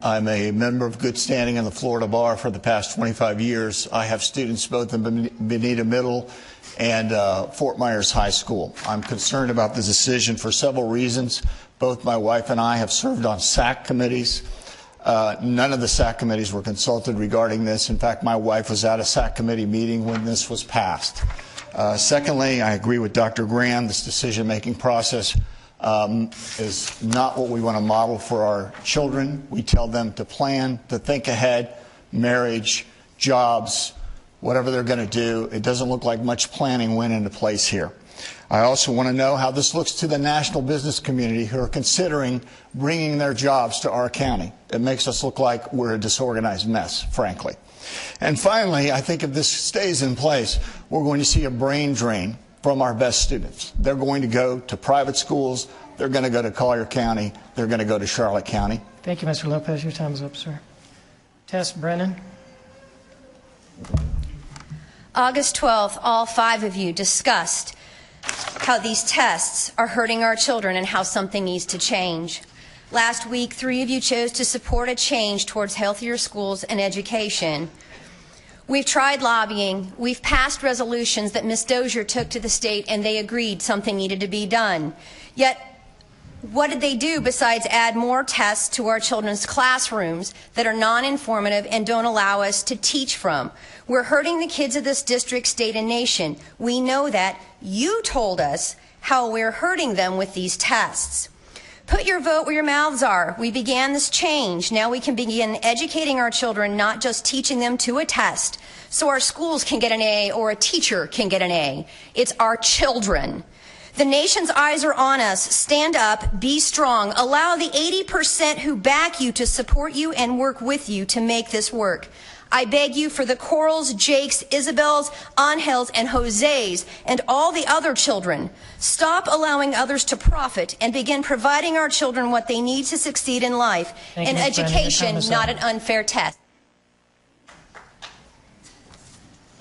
I'm a member of good standing in the Florida Bar for the past 25 years. I have students both in Bonita Middle and Fort Myers High School. I'm concerned about this decision for several reasons. Both my wife and I have served on SAC committees. None of the SAC committees were consulted regarding this. In fact, my wife was at a SAC committee meeting when this was passed. Secondly, I agree with Dr. Graham. This decision-making process is not what we want to model for our children. We tell them to plan, to think ahead, marriage, jobs, whatever they're going to do. It doesn't look like much planning went into place here. I also want to know how this looks to the national business community who are considering bringing their jobs to our county. It makes us look like we're a disorganized mess, frankly. And finally, I think if this stays in place, we're going to see a brain drain from our best students. They're going to go to private schools. They're going to go to Collier County. They're going to go to Charlotte County. Thank you, Mr. Lopez. Your time is up, sir. Tess Brennan. August 12th, all 5 of you discussed how these tests are hurting our children and how something needs to change. Last week, 3 of you chose to support a change towards healthier schools and education. We've tried lobbying. We've passed resolutions that Ms. Dozier took to the state, and they agreed something needed to be done. Yet, what did they do besides add more tests to our children's classrooms that are non-informative and don't allow us to teach from? We're hurting the kids of this district, state, and nation. We know that. You told us how we're hurting them with these tests. Put your vote where your mouths are. We began this change. Now we can begin educating our children, not just teaching them to a test, so our schools can get an A or a teacher can get an A. It's our children. The nation's eyes are on us. Stand up, be strong. Allow the 80% who back you to support you and work with you to make this work. I beg you for the Corals, Jakes, Isabels, Angels, and Jose's, and all the other children. Stop allowing others to profit and begin providing our children what they need to succeed in life. An education, not an unfair test.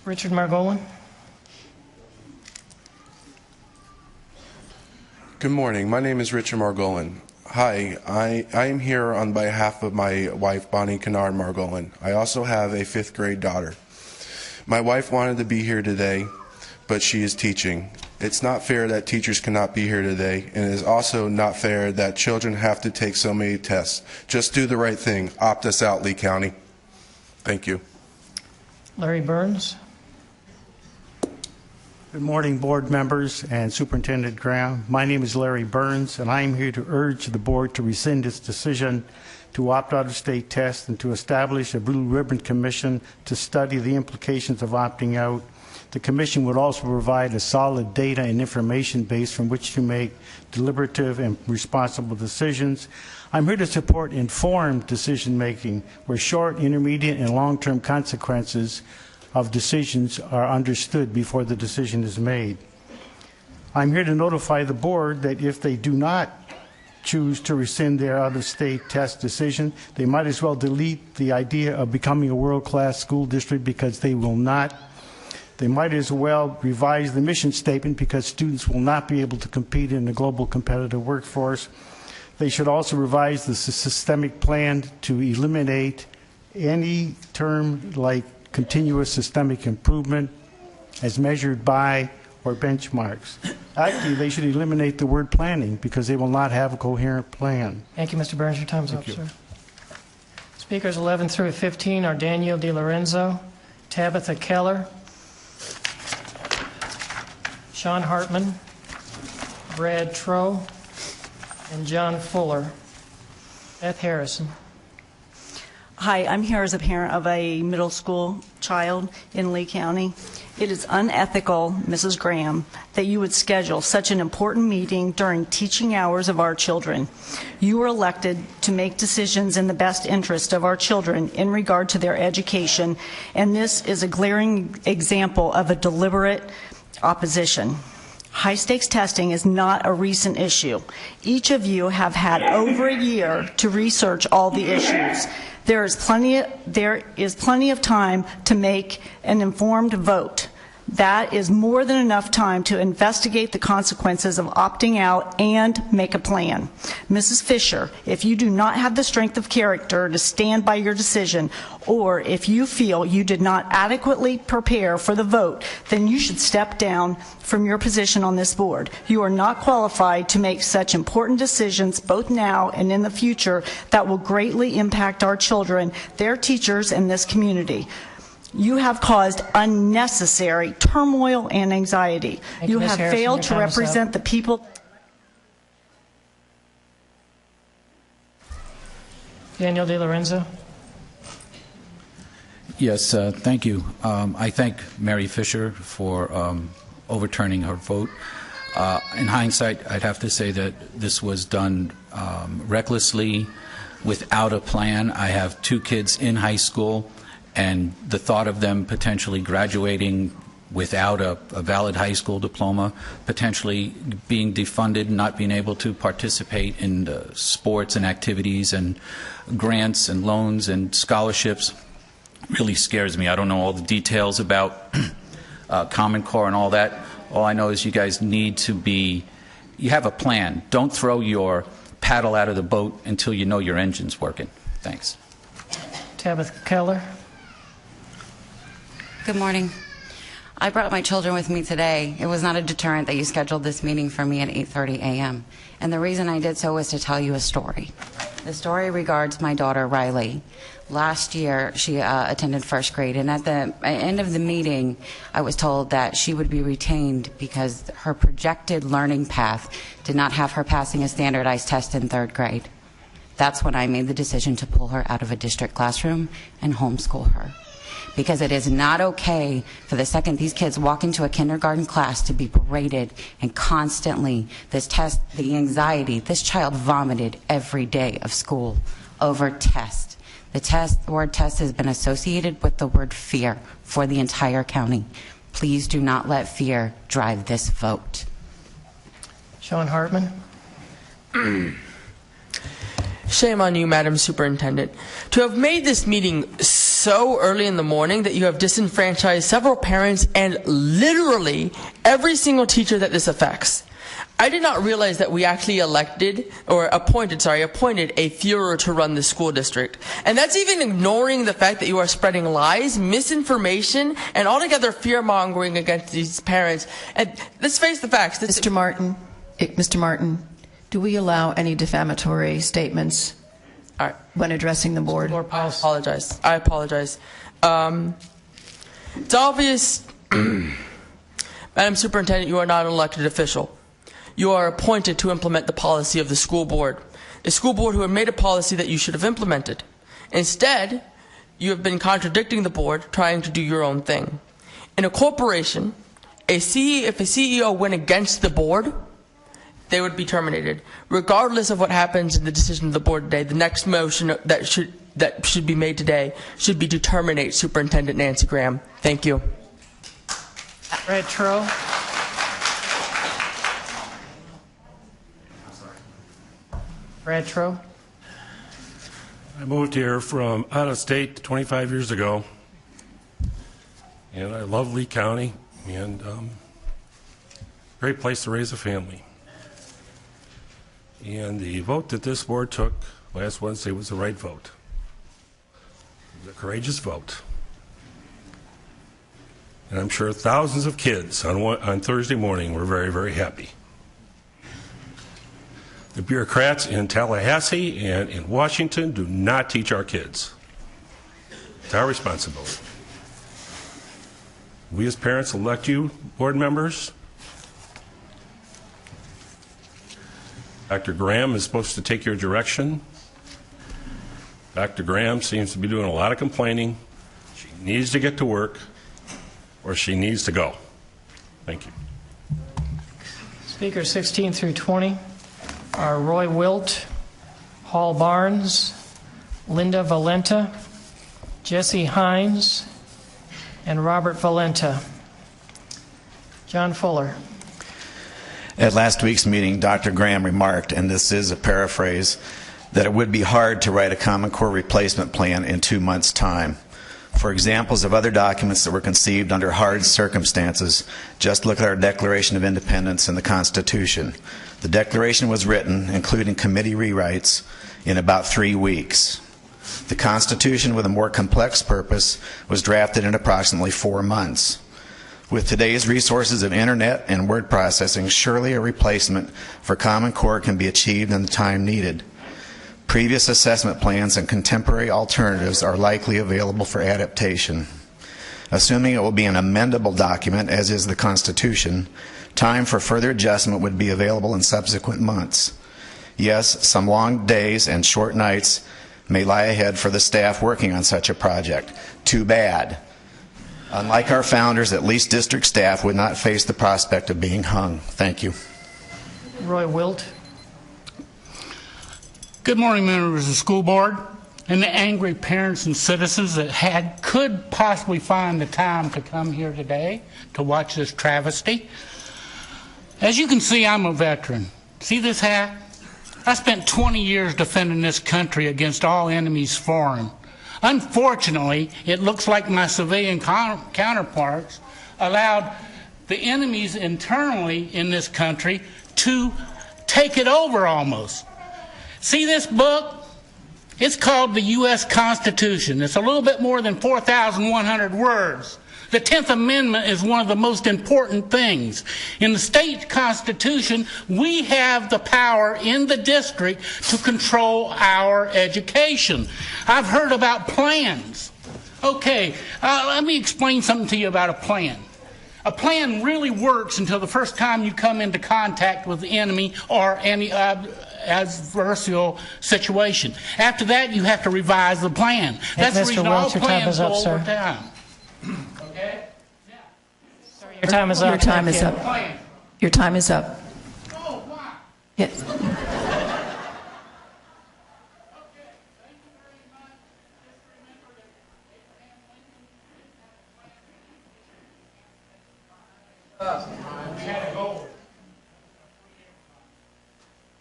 Richard Margolin. Good morning. My name is Richard Margolin. Hi, I am here on behalf of my wife, Bonnie Kennard Margolin. I also have a 5th grade daughter. My wife wanted to be here today, but she is teaching. It's not fair that teachers cannot be here today, and it is also not fair that children have to take so many tests. Just do the right thing. Opt us out, Lee County. Thank you. Larry Burns. Good morning, board members and Superintendent Graham. My name is Larry Burns, and I am here to urge the board to rescind its decision to opt out of state tests and to establish a Blue Ribbon Commission to study the implications of opting out. The commission would also provide a solid data and information base from which to make deliberative and responsible decisions. I'm here to support informed decision-making where short, intermediate, and long-term consequences of decisions are understood before the decision is made. I'm here to notify the board that if they do not choose to rescind their out-of-state test decision, they might as well delete the idea of becoming a world-class school district because they will not. They might as well revise the mission statement because students will not be able to compete in the global competitive workforce. They should also revise the systemic plan to eliminate any term like continuous systemic improvement as measured by or benchmarks. Actually, they should eliminate the word planning because they will not have a coherent plan. Thank you, Mr. Burns. Your time's up, sir. Speakers 11 through 15 are Daniel DiLorenzo, Tabitha Keller, Sean Hartman, Brad Troe, and John Fuller. Beth Harrison. Hi, I'm here as a parent of a middle school child in Lee County. It is unethical, Mrs. Graham, that you would schedule such an important meeting during teaching hours of our children. You were elected to make decisions in the best interest of our children in regard to their education, and this is a glaring example of a deliberate opposition. High-stakes testing is not a recent issue. Each of you have had over a year to research all the issues. There is plenty of time to make an informed vote. That is more than enough time to investigate the consequences of opting out and make a plan. Mrs. Fisher, if you do not have the strength of character to stand by your decision, or if you feel you did not adequately prepare for the vote, then you should step down from your position on this board. You are not qualified to make such important decisions both now and in the future that will greatly impact our children, their teachers, and this community. You have caused unnecessary turmoil and anxiety. Thank You Ms. have Harrison. failed Your to time is up. represent the people. Daniel DiLorenzo. Yes, thank you. I thank Mary Fisher for overturning her vote. In hindsight, I'd have to say that this was done recklessly, without a plan. I have 2 kids in high school, and the thought of them potentially graduating without a valid high school diploma, potentially being defunded, not being able to participate in the sports and activities and grants and loans and scholarships really scares me. I don't know all the details about Common Core and all that. All I know is you guys need to you have a plan. Don't throw your paddle out of the boat until you know your engine's working. Thanks. Tabitha Keller. Good morning. I brought my children with me today. It was not a deterrent that you scheduled this meeting for me at 8:30 a.m. And the reason I did so was to tell you a story. The story regards my daughter, Riley. Last year, she attended first grade, and at the end of the meeting, I was told that she would be retained because her projected learning path did not have her passing a standardized test in 3rd grade. That's when I made the decision to pull her out of a district classroom and homeschool her. Because it is not okay for the second these kids walk into a kindergarten class to be berated and constantly this test, the anxiety. This child vomited every day of school over test. The word test has been associated with the word fear for the entire county. Please do not let fear drive this vote. Sean Hartman. Shame on you, Madam Superintendent, to have made this meeting so early in the morning that you have disenfranchised several parents and literally every single teacher that this affects. I did not realize that we actually appointed a Führer to run the school district. And that's even ignoring the fact that you are spreading lies, misinformation, and altogether fear-mongering against these parents. And let's face the facts. Mr. Martin, do we allow any defamatory statements when addressing the board? I apologize. It's obvious, Madam Superintendent, you are not an elected official. You are appointed to implement the policy of the school board. A school board who had made a policy that you should have implemented. Instead, you have been contradicting the board, trying to do your own thing. In a corporation, if a CEO went against the board, they would be terminated. Regardless of what happens in the decision of the board today, the next motion that should be made today should be to terminate Superintendent Nancy Graham. Thank you. Brad Troe. Brad Troe. I moved here from out of state 25 years ago, and I love Lee County, and great place to raise a family. And the vote that this board took last Wednesday was the right vote. It was a courageous vote. And I'm sure thousands of kids on Thursday morning were very, very happy. The bureaucrats in Tallahassee and in Washington do not teach our kids. It's our responsibility. We as parents elect you, board members. Dr. Graham is supposed to take your direction. Dr. Graham seems to be doing a lot of complaining. She needs to get to work, or she needs to go. Thank you. Speakers 16 through 20 are Roy Wilt, Paul Barnes, Linda Valenta, Jesse Hines, and Robert Valenta. John Fuller. At last week's meeting, Dr. Graham remarked, and this is a paraphrase, that it would be hard to write a Common Core replacement plan in 2 months' time. For examples of other documents that were conceived under hard circumstances, just look at our Declaration of Independence and the Constitution. The Declaration was written, including committee rewrites, in about 3 weeks. The Constitution, with a more complex purpose, was drafted in approximately 4 months. With today's resources of internet and word processing, surely a replacement for Common Core can be achieved in the time needed. Previous assessment plans and contemporary alternatives are likely available for adaptation. Assuming it will be an amendable document, as is the Constitution, time for further adjustment would be available in subsequent months. Yes, some long days and short nights may lie ahead for the staff working on such a project. Too bad. Unlike our founders, at least district staff would not face the prospect of being hung. Thank you. Roy Wilt. Good morning, members of the school board and the angry parents and citizens that could possibly find the time to come here today to watch this travesty. As you can see, I'm a veteran. See this hat? I spent 20 years defending this country against all enemies foreign. Unfortunately, it looks like my civilian counterparts allowed the enemies internally in this country to take it over almost. See this book? It's called the U.S. Constitution. It's a little bit more than 4,100 words. The 10th Amendment is one of the most important things. In the state constitution, we have the power in the district to control our education. I've heard about plans. Okay, let me explain something to you about a plan. A plan really works until the first time you come into contact with the enemy or any adversarial situation. After that, you have to revise the plan. That's the reason all plans go over time. Okay? Your time is up. Your time is up. Your time is up. Oh, why? Yes.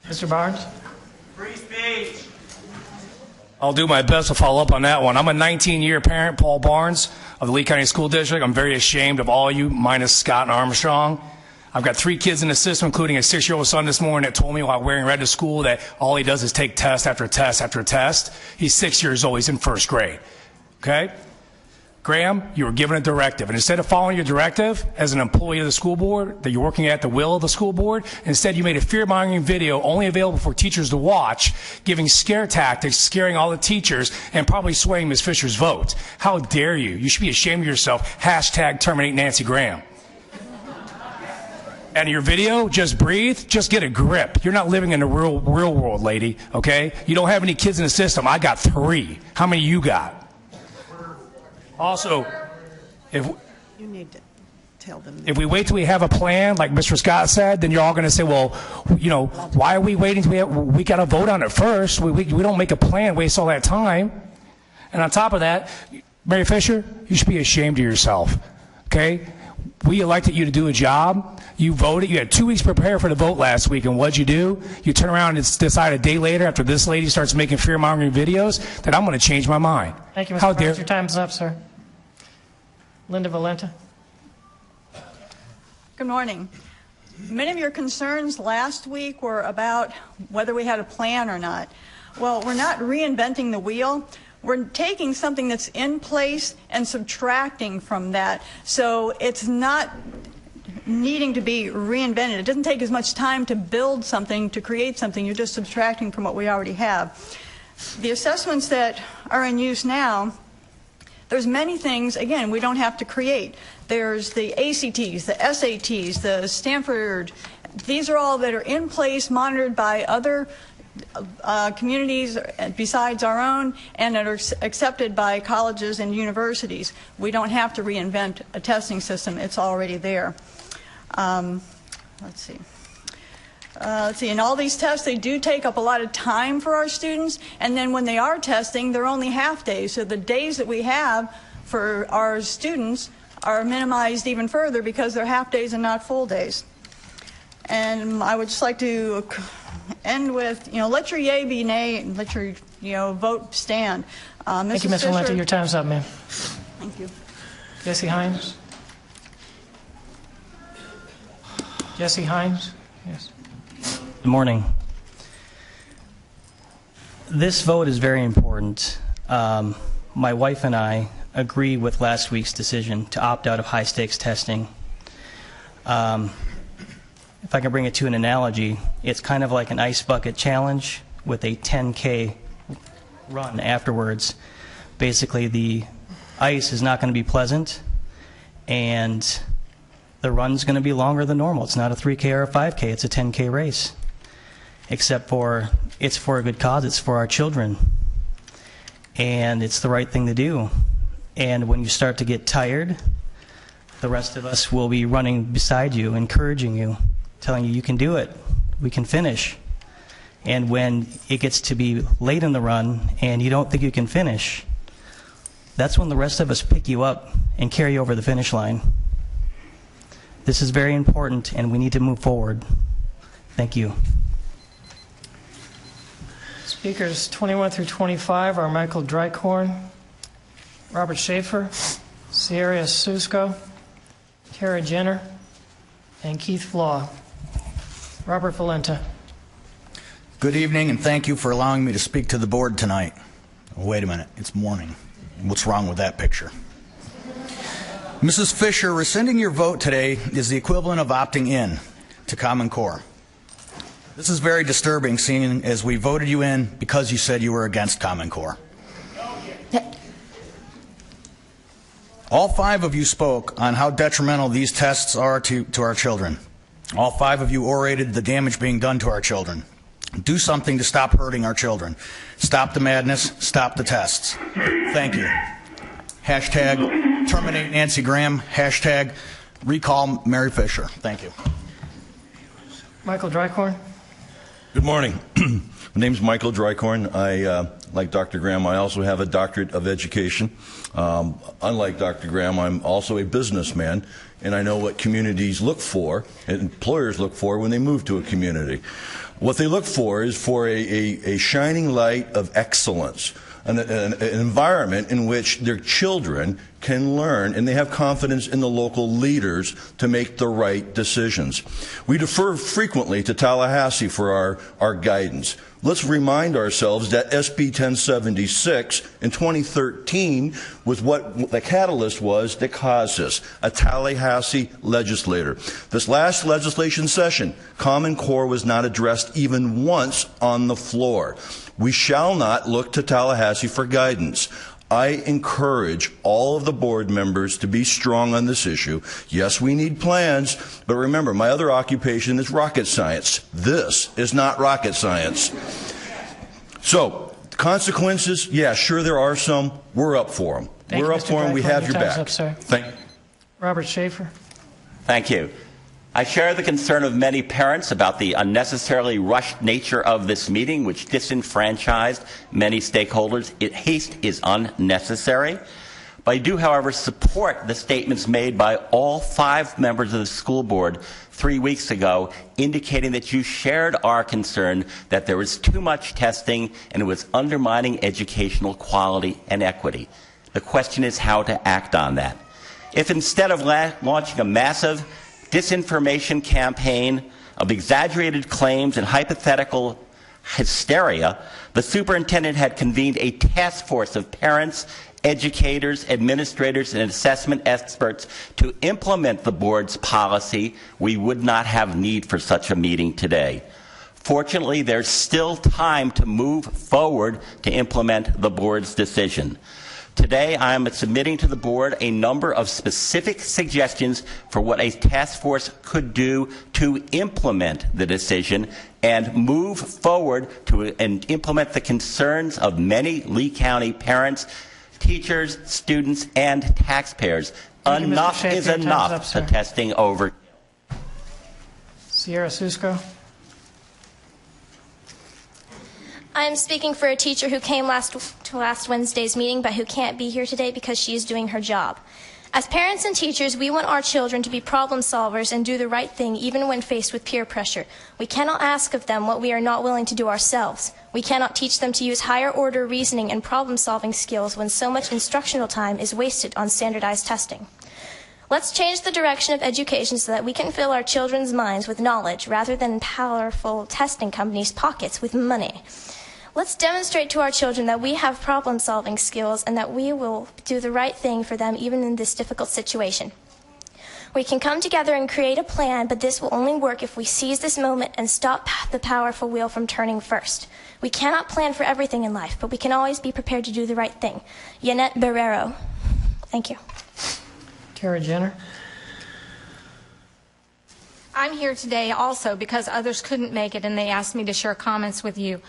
Mr. Barnes? Free speech. I'll do my best to follow up on that one. I'm a 19-year parent, Paul Barnes, of the Lee County School District. I'm very ashamed of all you, minus Scott and Armstrong. I've got 3 kids in the system, including a 6-year-old son this morning that told me while wearing red to school that all he does is take test after test after test. He's 6 years old. He's in 1st grade. Okay? Graham, you were given a directive. And instead of following your directive as an employee of the school board, that you're working at the will of the school board, instead you made a fear-mongering video only available for teachers to watch, giving scare tactics, scaring all the teachers, and probably swaying Ms. Fisher's vote. How dare you? You should be ashamed of yourself. # terminate Nancy Graham. And your video, just breathe, just get a grip. You're not living in the real world, lady, okay? You don't have any kids in the system. I got 3. How many you got? Also, if you need to tell them if we wait till we have a plan, like Mr. Scott said, then you're all going to say, well, you know, why are we waiting till we got to vote on it first? We don't make a plan, waste all that time. And on top of that, Mary Fisher, you should be ashamed of yourself, okay? We elected you to do a job. You voted. You had 2 weeks to prepare for the vote last week, and what'd you do? You turn around and decide a day later, after this lady starts making fear-mongering videos, that I'm going to change my mind. Thank you, Mr. Barnes. Your time's up, sir. Linda Valenta. Good morning. Many of your concerns last week were about whether we had a plan or not. Well, we're not reinventing the wheel. We're taking something that's in place and subtracting from that. So it's not needing to be reinvented. It doesn't take as much time to build something, to create something. You're just subtracting from what we already have. The assessments that are in use now, there's many things, again, we don't have to create. There's the ACTs, the SATs, the Stanford. These are all that are in place, monitored by other communities besides our own, and that are accepted by colleges and universities. We don't have to reinvent a testing system. It's already there. Let's see, in all these tests, they do take up a lot of time for our students, and then when they are testing, they're only half days. So the days that we have for our students are minimized even further because they're half days and not full days. And I would just like to end with, let your yay be nay and let your, vote stand. Thank you, Ms. Valenta. Your time's up, ma'am. Thank you. Jesse Hines? Jesse Hines? Yes. Good morning. This vote is very important. My wife and I agree with last week's decision to opt out of high-stakes testing. If I can bring it to an analogy, it's kind of like an ice bucket challenge with a 10K run afterwards. Basically, the ice is not going to be pleasant, and the run's going to be longer than normal. It's not a 3K or a 5K, it's a 10K race. Except for it's for a good cause, it's for our children. And it's the right thing to do. And when you start to get tired, the rest of us will be running beside you, encouraging you, telling you can do it, we can finish. And when it gets to be late in the run and you don't think you can finish, that's when the rest of us pick you up and carry you over the finish line. This is very important, and we need to move forward. Thank you. Speakers 21 through 25 are Michael Drycorn, Robert Schaefer, Sierra Susco, Tara Jenner, and Keith Flaw. Robert Valenta. Good evening, and thank you for allowing me to speak to the board tonight. Wait a minute, it's morning. What's wrong with that picture? Mrs. Fisher, rescinding your vote today is the equivalent of opting in to Common Core. This is very disturbing, seeing as we voted you in because you said you were against Common Core. All 5 of you spoke on how detrimental these tests are to our children. All 5 of you orated the damage being done to our children. Do something to stop hurting our children. Stop the madness. Stop the tests. Thank you. Hashtag terminate Nancy Graham. Hashtag recall Mary Fisher. Thank you. Michael Drycorn. Good morning. My name is Michael Drycorn. I, like Dr. Graham, I also have a doctorate of education. Unlike Dr. Graham, I'm also a businessman, and I know what communities look for, and employers look for when they move to a community. What they look for is for a shining light of excellence, an environment in which their children can learn and they have confidence in the local leaders to make the right decisions. We defer frequently to Tallahassee for our guidance. Let's remind ourselves that SB 1076 in 2013 was what the catalyst was that caused this, a Tallahassee legislator. This last legislation session, Common Core was not addressed even once on the floor. We shall not look to Tallahassee for guidance. I encourage all of the board members to be strong on this issue. Yes, we need plans, but remember, my other occupation is rocket science. This is not rocket science. So, consequences, yeah, sure there are some. We're up for them. We're up for them. We have your back. Thank you. Robert Schaefer. Thank you. I share the concern of many parents about the unnecessarily rushed nature of this meeting, which disenfranchised many stakeholders. Haste is unnecessary. But I do, however, support the statements made by all 5 members of the school board 3 weeks ago, indicating that you shared our concern that there was too much testing and it was undermining educational quality and equity. The question is how to act on that. If instead of launching a massive disinformation campaign of exaggerated claims and hypothetical hysteria, the superintendent had convened a task force of parents, educators, administrators, and assessment experts to implement the board's policy, we would not have need for such a meeting today. Fortunately, there's still time to move forward to implement the board's decision. Today, I am submitting to the board a number of specific suggestions for what a task force could do to implement the decision and move forward and implement the concerns of many Lee County parents, teachers, students, and taxpayers. Enough is enough to testing over. Sierra Susco. I'm speaking for a teacher who came to last Wednesday's meeting but who can't be here today because she is doing her job. As parents and teachers, we want our children to be problem solvers and do the right thing even when faced with peer pressure. We cannot ask of them what we are not willing to do ourselves. We cannot teach them to use higher order reasoning and problem solving skills when so much instructional time is wasted on standardized testing. Let's change the direction of education so that we can fill our children's minds with knowledge rather than powerful testing companies' pockets with money. Let's demonstrate to our children that we have problem-solving skills and that we will do the right thing for them even in this difficult situation. We can come together and create a plan, but this will only work if we seize this moment and stop the powerful wheel from turning first. We cannot plan for everything in life, but we can always be prepared to do the right thing. Yanette Barrero. Thank you. Tara Jenner. I'm here today also because others couldn't make it and they asked me to share comments with you.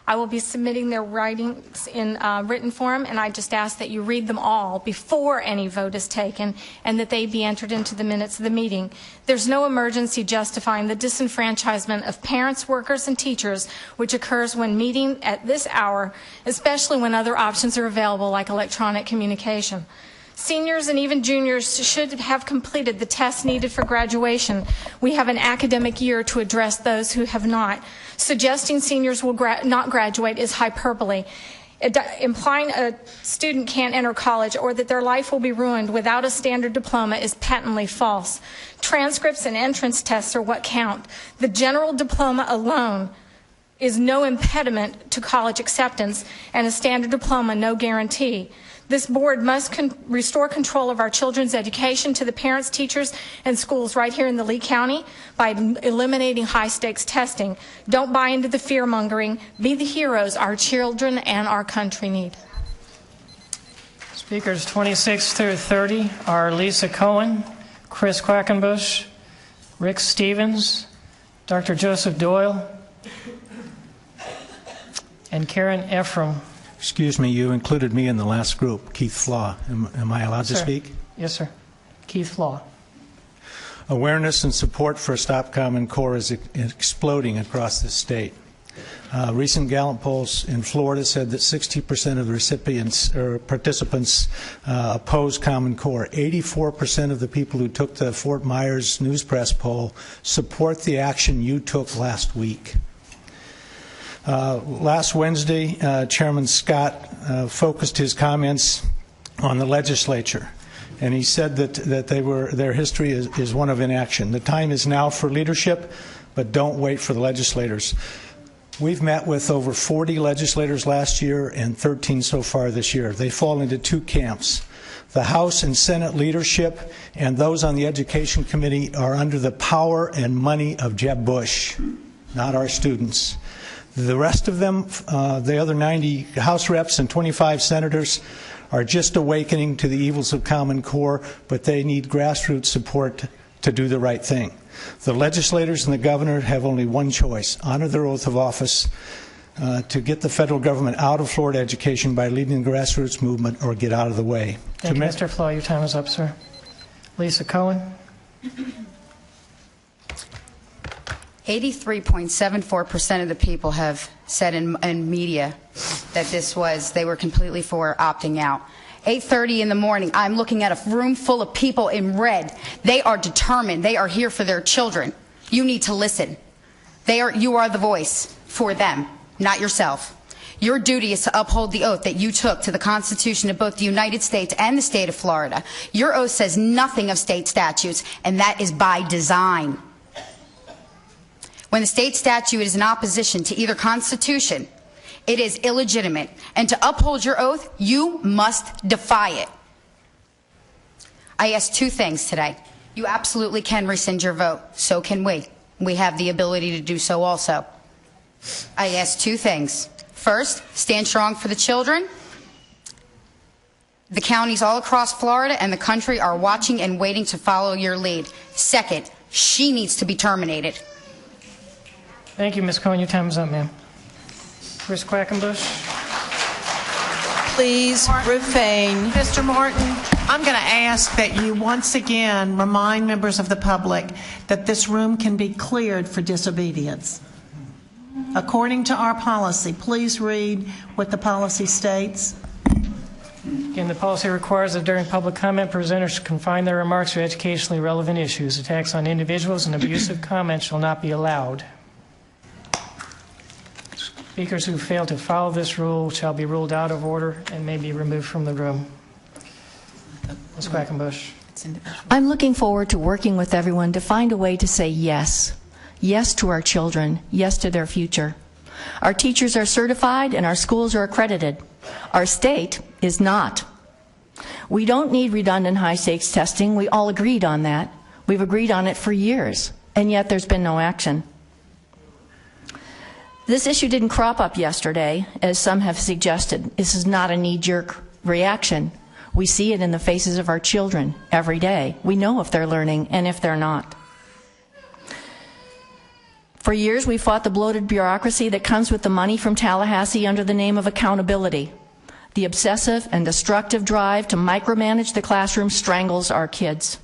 I will be submitting their writings in written form, and I just ask that you read them all before any vote is taken and that they be entered into the minutes of the meeting. There's no emergency justifying the disenfranchisement of parents, workers, and teachers, which occurs when meeting at this hour, especially when other options are available like electronic communication. Seniors and even juniors should have completed the tests needed for graduation. We have an academic year to address those who have not. Suggesting seniors will not graduate is hyperbole. Implying a student can't enter college or that their life will be ruined without a standard diploma is patently false. Transcripts and entrance tests are what count. The general diploma alone is no impediment to college acceptance, and a standard diploma no guarantee. This board must restore control of our children's education to the parents, teachers, and schools right here in the Lee County by eliminating high-stakes testing. Don't buy into the fear-mongering. Be the heroes our children and our country need. Speakers 26 through 30 are Lisa Cohen, Chris Quackenbush, Rick Stevens, Dr. Joseph Doyle, and Karen Ephraim. Excuse me, you included me in the last group, Keith Flaw. Am I allowed to speak? Yes, sir. Keith Flaw. Awareness and support for Stop Common Core is exploding across the state. Recent Gallup polls in Florida said that 60% of the recipients or participants oppose Common Core. 84% of the people who took the Fort Myers News Press poll support the action you took last week. Last Wednesday, Chairman Scott focused his comments on the legislature, and he said that their history is one of inaction. The time is now for leadership, but don't wait for the legislators. We've met with over 40 legislators last year and 13 so far this year. They fall into two camps. The House and Senate leadership and those on the Education Committee are under the power and money of Jeb Bush, not our students. The rest of them, the other 90 House reps and 25 senators, are just awakening to the evils of Common Core, but they need grassroots support to do the right thing. The legislators and the governor have only one choice: honor their oath of office to get the federal government out of Florida education by leading the grassroots movement, or get out of the way. Thank you, Mr. Flaw. Your time is up, sir. Lisa Cohen. 83.74% of the people have said in media that they were completely for opting out. 8:30 in the morning, I'm looking at a room full of people in red. They are determined. They are here for their children. You need to listen. You are the voice for them, not yourself. Your duty is to uphold the oath that you took to the Constitution of both the United States and the state of Florida. Your oath says nothing of state statutes, and that is by design. When the state statute is in opposition to either constitution, it is illegitimate. And to uphold your oath, you must defy it. I ask two things today. You absolutely can rescind your vote. So can we. We have the ability to do so also. I ask two things. First, stand strong for the children. The counties all across Florida and the country are watching and waiting to follow your lead. Second, she needs to be terminated. Thank you, Ms. Cohen. Your time is up, ma'am. Chris Quackenbush. Please refrain. Mr. Martin, I'm going to ask that you once again remind members of the public that this room can be cleared for disobedience. According to our policy, please read what the policy states. Again, the policy requires that during public comment, presenters confine their remarks to educationally relevant issues. Attacks on individuals and abusive comments shall not be allowed. Speakers who fail to follow this rule shall be ruled out of order and may be removed from the room. Ms. Quackenbush. I'm looking forward to working with everyone to find a way to say yes. Yes to our children. Yes to their future. Our teachers are certified and our schools are accredited. Our state is not. We don't need redundant high-stakes testing. We all agreed on that. We've agreed on it for years, and yet there's been no action. This issue didn't crop up yesterday, as some have suggested. This is not a knee-jerk reaction. We see it in the faces of our children every day. We know if they're learning and if they're not. For years, we fought the bloated bureaucracy that comes with the money from Tallahassee under the name of accountability. The obsessive and destructive drive to micromanage the classroom strangles our kids.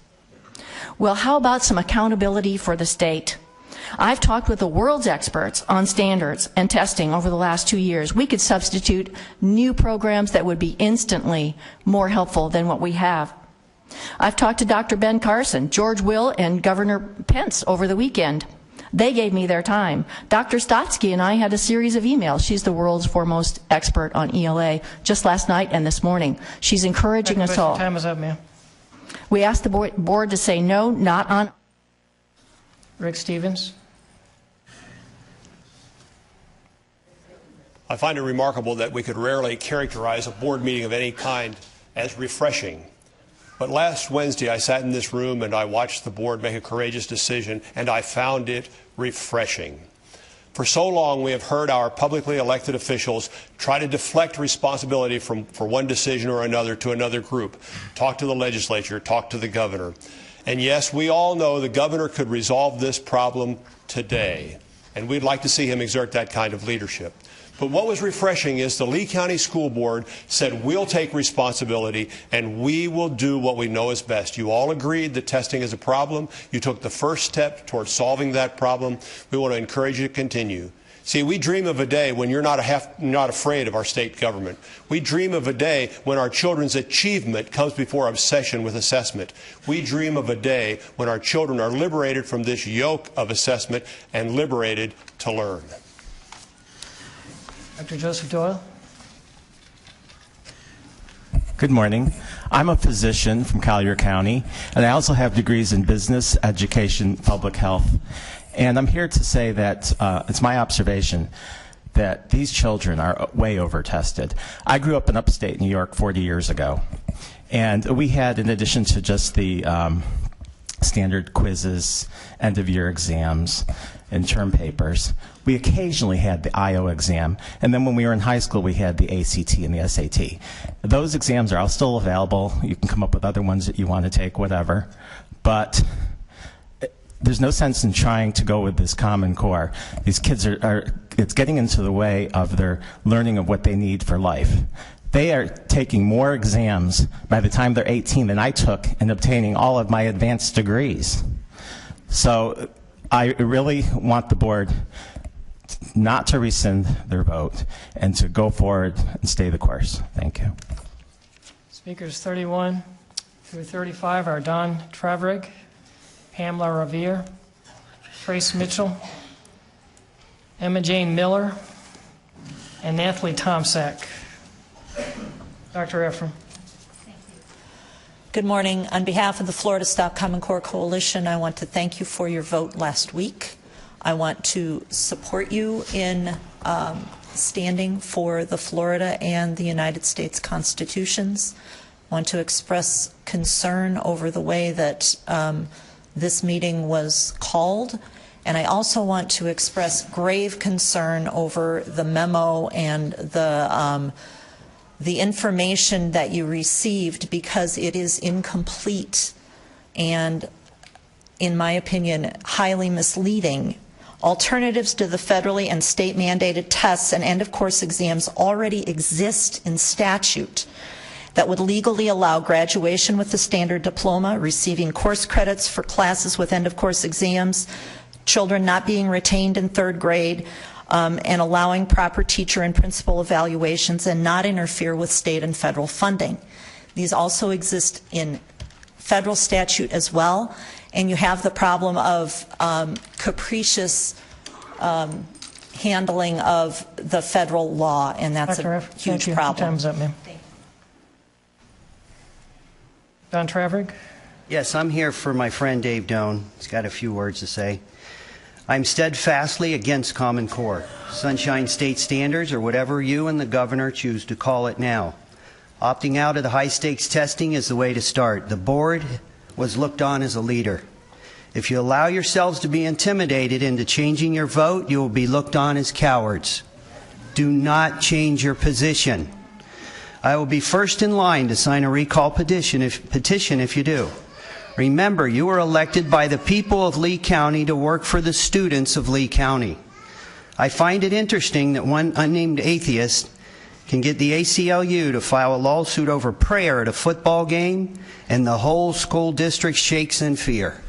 Well, how about some accountability for the state? I've talked with the world's experts on standards and testing over the last 2 years. We could substitute new programs that would be instantly more helpful than what we have. I've talked to Dr. Ben Carson, George Will, and Governor Pence over the weekend. They gave me their time. Dr. Stotsky and I had a series of emails. She's the world's foremost expert on ELA just last night and this morning. She's encouraging us all. Time is up, ma'am. We asked the board to say no, not on. Rick Stevens. I find it remarkable that we could rarely characterize a board meeting of any kind as refreshing. But last Wednesday, I sat in this room and I watched the board make a courageous decision, and I found it refreshing. For so long, we have heard our publicly elected officials try to deflect responsibility for one decision or another to another group. Talk to the legislature, talk to the governor. And yes, we all know the governor could resolve this problem today, and we'd like to see him exert that kind of leadership. But what was refreshing is the Lee County School Board said, we'll take responsibility and we will do what we know is best. You all agreed that testing is a problem. You took the first step towards solving that problem. We want to encourage you to continue. See, we dream of a day when you're not afraid of our state government. We dream of a day when our children's achievement comes before obsession with assessment. We dream of a day when our children are liberated from this yoke of assessment and liberated to learn. Dr. Joseph Doyle. Good morning. I'm a physician from Collier County, and I also have degrees in business, education, public health. And I'm here to say that it's my observation that these children are way over-tested. I grew up in upstate New York 40 years ago, and we had, in addition to just the standard quizzes, end-of-year exams, and term papers, we occasionally had the IO exam, and then when we were in high school we had the ACT and the SAT. Those exams are all still available. You can come up with other ones that you want to take, whatever, but there's no sense in trying to go with this Common Core. These kids it's getting into the way of their learning of what they need for life. They are taking more exams by the time they're 18 than I took in obtaining all of my advanced degrees. So I really want the board not to rescind their vote and to go forward and stay the course. Thank you. Speakers 31 through 35 are Don Travrig, Pamela Revere, Trace Mitchell, Emma Jane Miller, and Nathalie Tomczak. Dr. Ephraim. Good morning. On behalf of the Florida Stop Common Core Coalition, I want to thank you for your vote last week. I want to support you in standing for the Florida and the United States Constitutions. I want to express concern over the way that this meeting was called. And I also want to express grave concern over the memo and the information that you received, because it is incomplete and, in my opinion, highly misleading. Alternatives to the federally and state mandated tests and end-of-course exams already exist in statute that would legally allow graduation with the standard diploma, receiving course credits for classes with end-of-course exams, children not being retained in third grade, and allowing proper teacher and principal evaluations and not interfere with state and federal funding. These also exist in federal statute as well, and you have the problem of capricious handling of the federal law, and that's a huge problem. Time's up, ma'am. Don Travrig? Yes, I'm here for my friend Dave Doan. He's got a few words to say. I'm steadfastly against Common Core, Sunshine State Standards, or whatever you and the governor choose to call it now. Opting out of the high-stakes testing is the way to start. The board was looked on as a leader. If you allow yourselves to be intimidated into changing your vote, you will be looked on as cowards. Do not change your position. I will be first in line to sign a recall petition if you do. Remember, you were elected by the people of Lee County to work for the students of Lee County. I find it interesting that one unnamed atheist can get the ACLU to file a lawsuit over prayer at a football game, and the whole school district shakes in fear.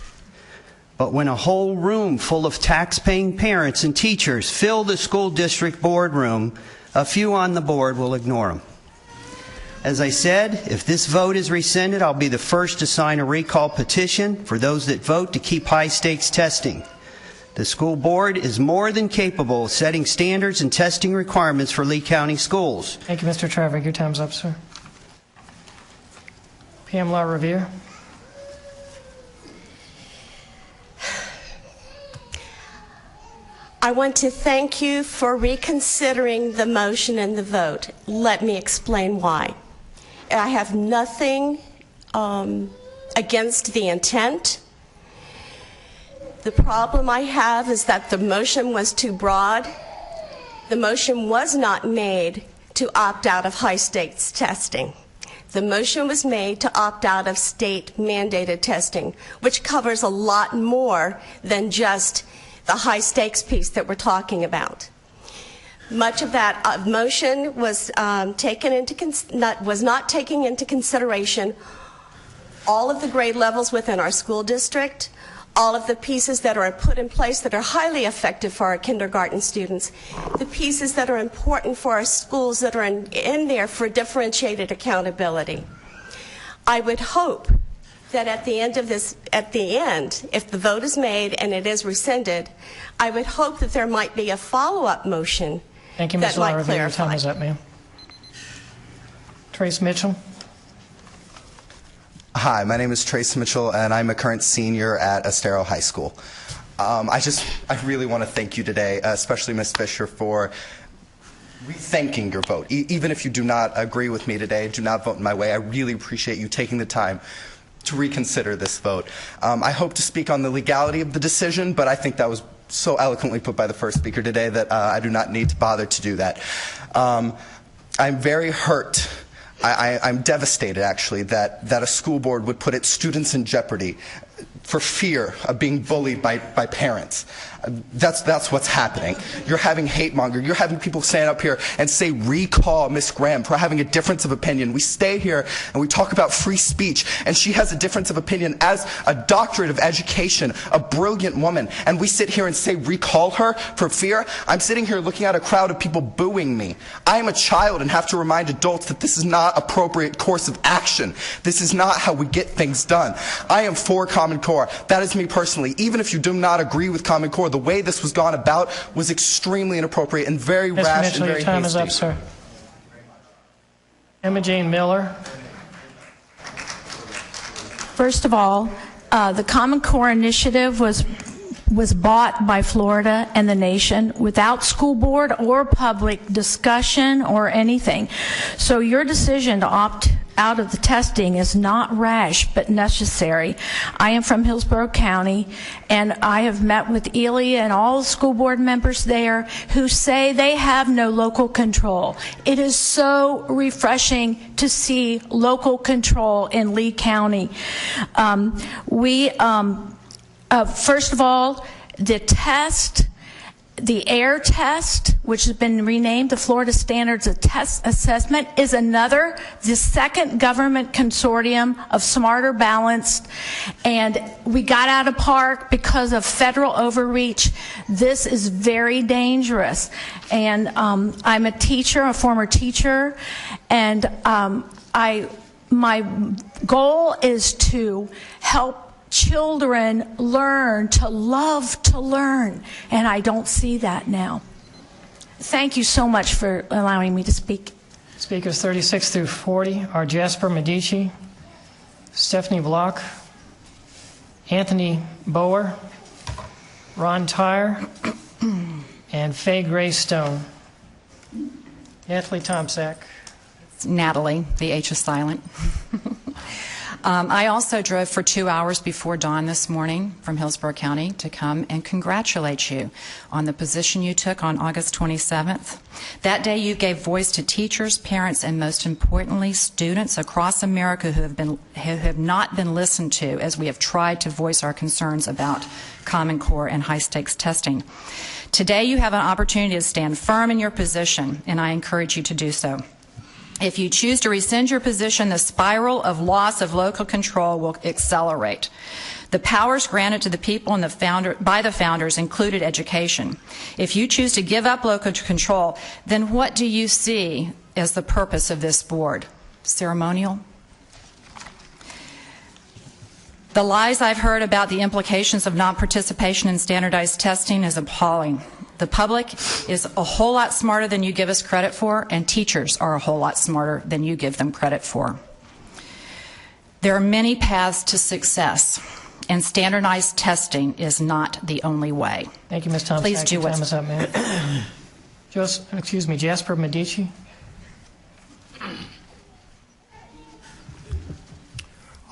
But when a whole room full of tax-paying parents and teachers fill the school district boardroom, a few on the board will ignore them. As I said, if this vote is rescinded, I'll be the first to sign a recall petition for those that vote to keep high-stakes testing. The school board is more than capable of setting standards and testing requirements for Lee County schools. Thank you, Mr. Travrig. Your time's up, sir. Pamela Revere. I want to thank you for reconsidering the motion and the vote. Let me explain why. I have nothing against the intent. The problem I have is that the motion was too broad. The motion was not made to opt out of high-stakes testing. The motion was made to opt out of state-mandated testing, which covers a lot more than just the high-stakes piece that we're talking about. Much of that motion was not taking into consideration all of the grade levels within our school district, all of the pieces that are put in place that are highly effective for our kindergarten students, the pieces that are important for our schools that are in there for differentiated accountability. I would hope that at the end, if the vote is made and it is rescinded, I would hope that there might be a follow-up motion. Thank you, Ms. Lara. Your time is up, ma'am. Trace Mitchell. Hi, my name is Trace Mitchell, and I'm a current senior at Estero High School. I really want to thank you today, especially Ms. Fisher, for rethinking your vote. Even if you do not agree with me today, do not vote in my way, I really appreciate you taking the time to reconsider this vote. I hope to speak on the legality of the decision, but I think that was so eloquently put by the first speaker today that I do not need to bother to do that. I'm very hurt. I'm devastated, actually, that a school board would put its students in jeopardy for fear of being bullied by parents. That's what's happening. You're having hate monger. You're having people stand up here and say, recall Miss Graham for having a difference of opinion. We stay here and we talk about free speech, and she has a difference of opinion as a doctorate of education, a brilliant woman, and we sit here and say, recall her for fear. I'm sitting here looking at a crowd of people booing me. I am a child and have to remind adults that this is not appropriate course of action. This is not how we get things done. I am for Common Core. That is me personally. Even if you do not agree with Common Core, the way this was gone about was extremely inappropriate and very rash and very hasty. Mr. Mitchell, your time is up, sir. Emma Jane Miller. First of all, the Common Core initiative was bought by Florida and the nation without school board or public discussion or anything. So your decision to opt out of the testing is not rash but necessary. I am from Hillsborough County, and I have met with Ely and all the school board members there who say they have no local control. It is so refreshing to see local control in Lee County. First of all, the test The AIR test, which has been renamed the Florida Standards of Test Assessment, is another, the second government consortium of Smarter Balanced, and we got out of park because of federal overreach. This is very dangerous, and I'm a teacher, a former teacher, and my goal is to help children learn to love to learn, and I don't see that now. Thank you so much for allowing me to speak. Speakers 36 through 40 are Jasper Medici, Stephanie Block, Anthony Bower, Ron Tyre, and Faye Gray Stone. Natalie Tomczak. Natalie, the H is silent. I also drove for 2 hours before dawn this morning from Hillsborough County to come and congratulate you on the position you took on August 27th. That day you gave voice to teachers, parents, and most importantly, students across America who have not been listened to as we have tried to voice our concerns about Common Core and high-stakes testing. Today you have an opportunity to stand firm in your position, and I encourage you to do so. If you choose to rescind your position, the spiral of loss of local control will accelerate. The powers granted to the people and by the founders included education. If you choose to give up local control, then what do you see as the purpose of this board? Ceremonial? The lies I've heard about the implications of non-participation in standardized testing is appalling. The public is a whole lot smarter than you give us credit for, and teachers are a whole lot smarter than you give them credit for. There are many paths to success, and standardized testing is not the only way. Thank you, Ms. Thompson. Please do Time is up, ma'am. Jasper Medici.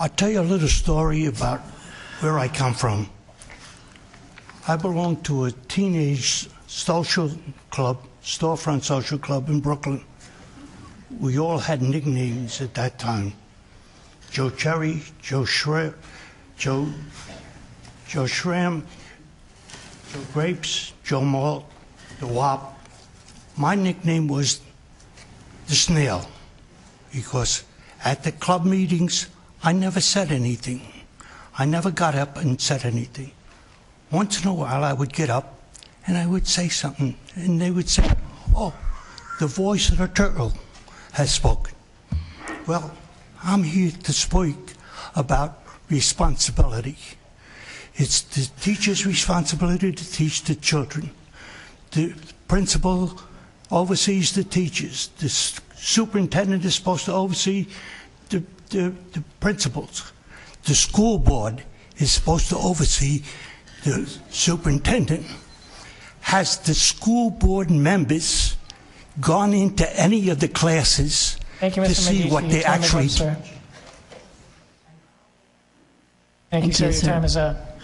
I'll tell you a little story about where I come from. I belong to a teenage social club, storefront social club in Brooklyn. We all had nicknames at that time. Joe Cherry, Joe Shrimp, Joe Shrimp, Joe Grapes, Joe Malt, the Wop. My nickname was the Snail because at the club meetings, I never said anything. I never got up and said anything. Once in a while, I would get up and I would say something, and they would say, "Oh, the voice of the turtle has spoken." Well, I'm here to speak about responsibility. It's the teacher's responsibility to teach the children. The principal oversees the teachers. The superintendent is supposed to oversee the principals. The school board is supposed to oversee the superintendent. Has the school board members gone into any of the classes to see what they actually do? Thank you, sir. Your time is up.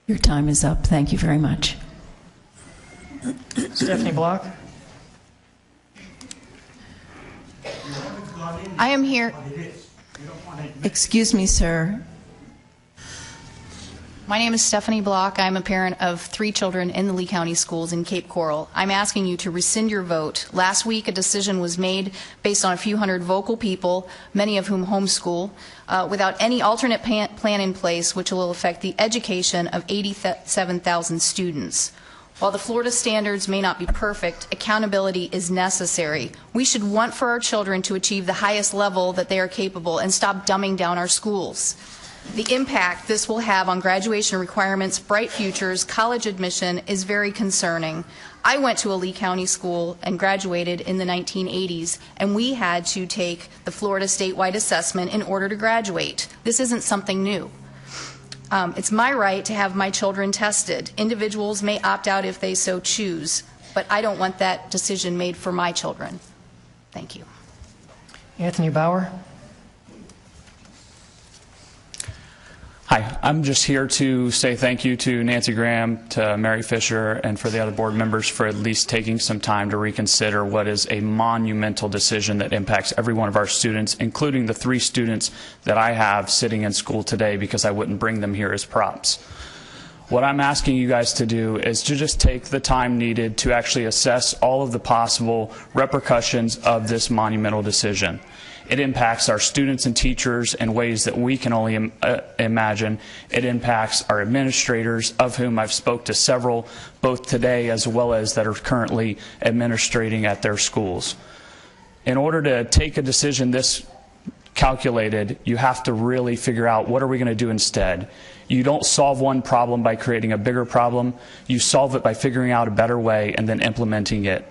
Your time is up. Thank you very much. Stephanie Block. I am here. Excuse me, sir. My name is Stephanie Block. I'm a parent of 3 children in the Lee County Schools in Cape Coral. I'm asking you to rescind your vote. Last week, a decision was made based on a few hundred vocal people, many of whom homeschool, without any alternate plan in place, which will affect the education of 87,000 students. While the Florida standards may not be perfect, accountability is necessary. We should want for our children to achieve the highest level that they are capable and stop dumbing down our schools. The impact this will have on graduation requirements, bright futures, college admission is very concerning. I went to a Lee County school and graduated in the 1980s, and we had to take the Florida statewide assessment in order to graduate. This isn't something new. It's my right to have my children tested. Individuals may opt out if they so choose, but I don't want that decision made for my children. Thank you. Anthony Bauer. Hi, I'm just here to say thank you to Nancy Graham, to Mary Fisher, and for the other board members for at least taking some time to reconsider what is a monumental decision that impacts every one of our students, including the 3 students that I have sitting in school today because I wouldn't bring them here as props. What I'm asking you guys to do is to just take the time needed to actually assess all of the possible repercussions of this monumental decision. It impacts our students and teachers in ways that we can only imagine. It impacts our administrators, of whom I've spoke to several, both today as well as that are currently administrating at their schools. In order to take a decision this calculated, you have to really figure out what are we going to do instead. You don't solve one problem by creating a bigger problem. You solve it by figuring out a better way and then implementing it.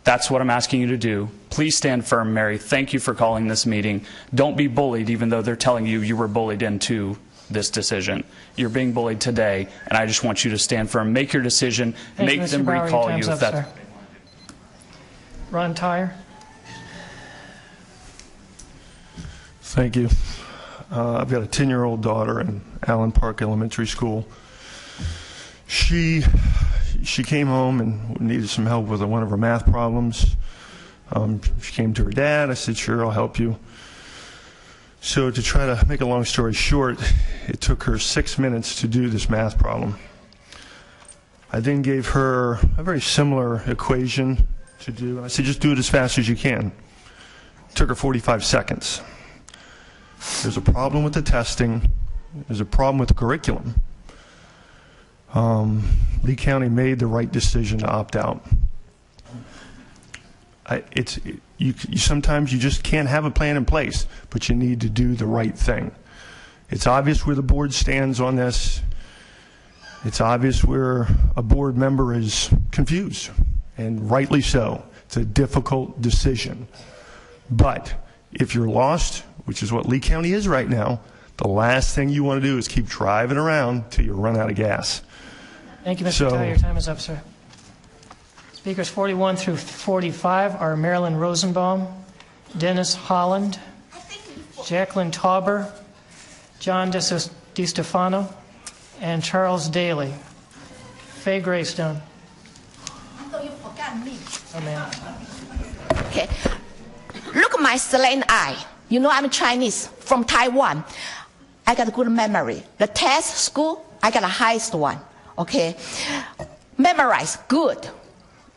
That's what I'm asking you to do. Please stand firm, Mary. Thank you for calling this meeting. Don't be bullied, even though they're telling you you were bullied into this decision. You're being bullied today, and I just want you to stand firm. Make your decision. Make them recall you if that's... Ron Tyre. Thank you. I've got a 10-year-old daughter in Allen Park Elementary School. She came home and needed some help with one of her math problems. She came to her dad. I said, sure, I'll help you. So to try to make a long story short, it took her 6 minutes to do this math problem. I then gave her a very similar equation to do, and I said, just do it as fast as you can. It took her 45 seconds. There's a problem with the testing. There's a problem with the curriculum. Lee County made the right decision to opt out. Sometimes you just can't have a plan in place, but you need to do the right thing. It's obvious where the board stands on this. It's obvious where a board member is confused, and rightly so. It's a difficult decision. But if you're lost, which is what Lee County is right now, the last thing you want to do is keep driving around till you run out of gas. Thank you, Mr. Tyre. Your time is up, sir. Speakers 41 through 45 are Marilyn Rosenbaum, Dennis Holland, Jacqueline Tauber, John DiStefano, and Charles Daly. Faye Greystone. I thought you forgot me. Oh, man. Okay. Look at my slant eye. You know I'm Chinese, from Taiwan. I got a good memory. The test school, I got the highest one. Okay? Memorize, good.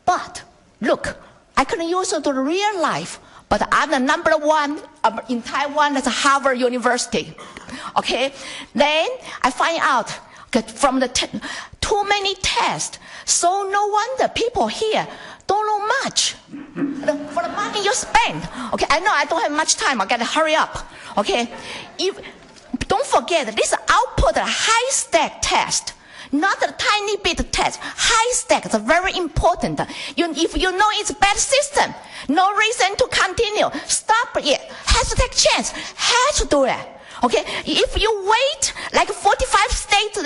But, look, I couldn't use it to real life. But I'm the #1 in Taiwan at Harvard University. Okay? Then I find out from the too many tests. So no wonder people here don't know much for the money you spend. Okay, I know I don't have much time. I gotta hurry up. Okay, don't forget this output a high stack test, not a tiny bit test. High stack is very important. If you know it's a bad system, no reason to continue. Stop it. Has to take chance. Has to do it. Okay, if you wait like 45 states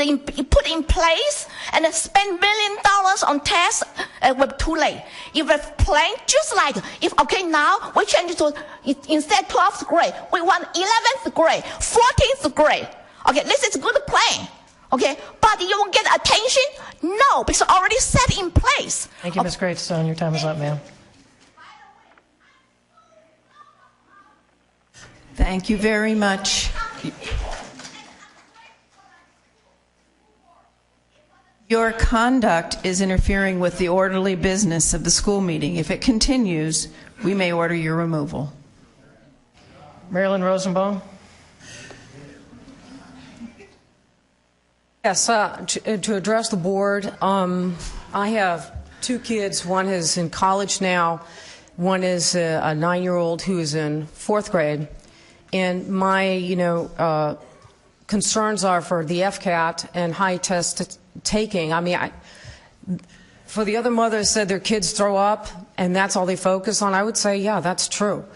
put in place and spend $1 million on tests, we're too late. If a plan, just like okay, now we change to instead 12th grade, we want 11th grade, 14th grade. Okay, this is a good plan. Okay, but you won't get attention? No, because it's already set in place. Thank you, Ms. Greystone. Your time is up, ma'am. Thank you very much. Your conduct is interfering with the orderly business of the school meeting. If it continues, we may order your removal. Marilyn Rosenbaum. Yes, to address the board, I have 2 kids. One is in college now. One is a 9-year-old who is in 4th grade. And my, concerns are for the FCAT and high test taking. I mean, for the other mothers said their kids throw up and that's all they focus on, I would say, yeah, that's true.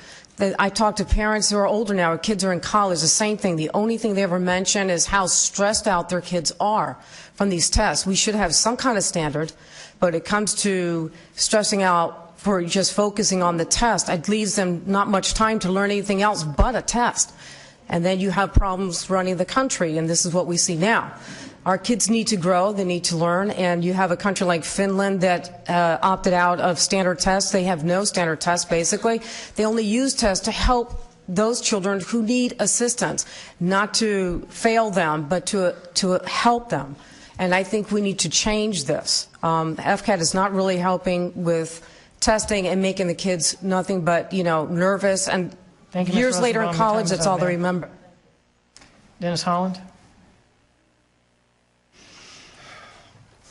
I talk to parents who are older now, kids are in college, the same thing. The only thing they ever mention is how stressed out their kids are from these tests. We should have some kind of standard, but it comes to stressing out for just focusing on the test, it leaves them not much time to learn anything else but a test. And then you have problems running the country, and this is what we see now. Our kids need to grow, they need to learn, and you have a country like Finland that opted out of standard tests. They have no standard tests, basically. They only use tests to help those children who need assistance, not to fail them, but to help them. And I think we need to change this. The FCAT is not really helping with testing and making the kids nothing but, nervous. And Thank you, years Mr. later in Rosenbaum. Your college, time is that's up, all they ma'am. remember. Dennis Holland.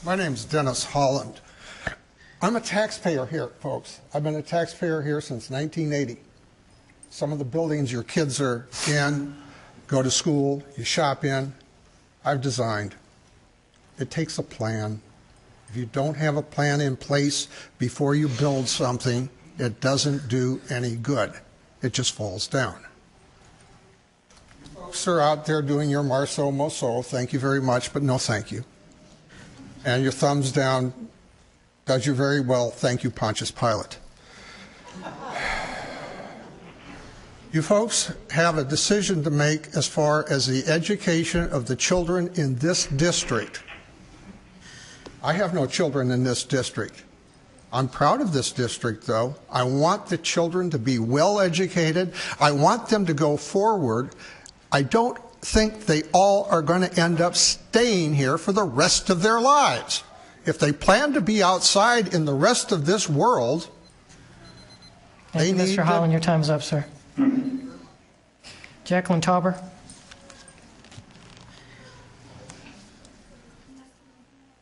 My name's Dennis Holland. I'm a taxpayer here, folks. I've been a taxpayer here since 1980. Some of the buildings your kids are in, go to school, you shop in, I've designed. It takes a plan. If you don't have a plan in place before you build something, it doesn't do any good. It just falls down. Folks are out there doing your Marceau Moceau, thank you very much, but no thank you. And your thumbs down does you very well, thank you, Pontius Pilate. You folks have a decision to make as far as the education of the children in this district. I have no children in this district. I'm proud of this district, though. I want the children to be well educated. I want them to go forward. I don't think they all are going to end up staying here for the rest of their lives. If they plan to be outside in the rest of this world, Thank you, Mr. Holland. Your time is up, sir. Jacqueline Tauber.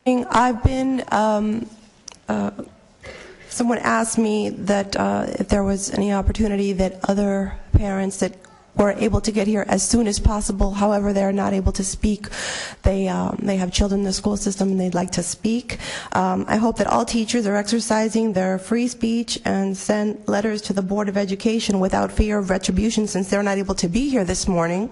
I've been, someone asked me that if there was any opportunity that other parents that were able to get here as soon as possible, however they're not able to speak, they have children in the school system and they'd like to speak. I hope that all teachers are exercising their free speech and send letters to the Board of Education without fear of retribution since they're not able to be here this morning.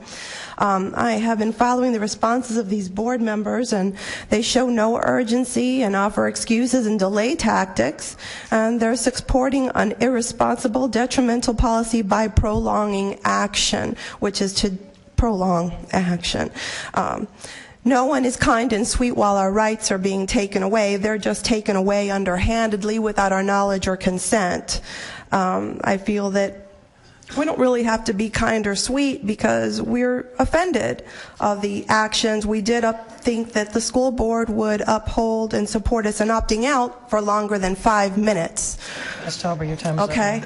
I have been following the responses of these board members, and they show no urgency and offer excuses and delay tactics, and they're supporting an irresponsible, detrimental policy by prolonging action, which is to prolong action. No one is kind and sweet while our rights are being taken away. They're just taken away underhandedly without our knowledge or consent. I feel that we don't really have to be kind or sweet because we're offended of the actions. We did think that the school board would uphold and support us in opting out for longer than 5 minutes. Ms. Tauber, your time is up. Okay.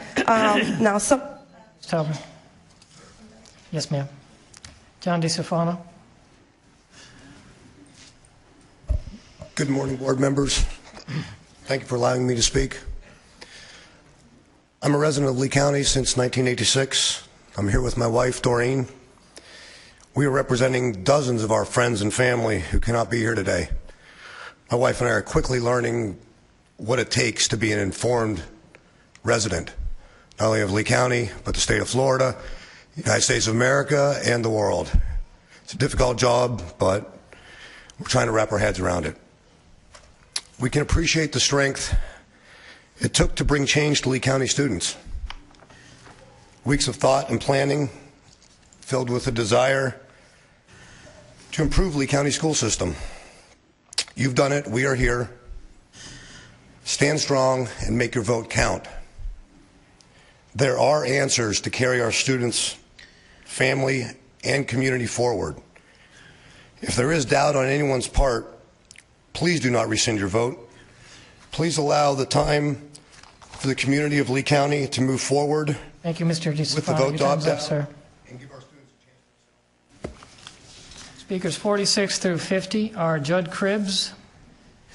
Now, some. Ms. Tauber. Yes, ma'am. John DeStefano. Good morning, board members. Thank you for allowing me to speak. I'm a resident of Lee County since 1986. I'm here with my wife, Doreen. We are representing dozens of our friends and family who cannot be here today. My wife and I are quickly learning what it takes to be an informed resident, not only of Lee County, but the state of Florida, the United States of America, and the world. It's a difficult job, but we're trying to wrap our heads around it. We can appreciate the strength it took to bring change to Lee County students. Weeks of thought and planning filled with a desire to improve Lee County school system. You've done it, we are here. Stand strong and make your vote count. There are answers to carry our students, family, and community forward. If there is doubt on anyone's part, please do not rescind your vote. Please allow the time for the community of Lee County to move forward. Thank you, Mr. DeStefano. With the vote to opt out, sir. Speakers 46 through 50 are Judd Cribbs,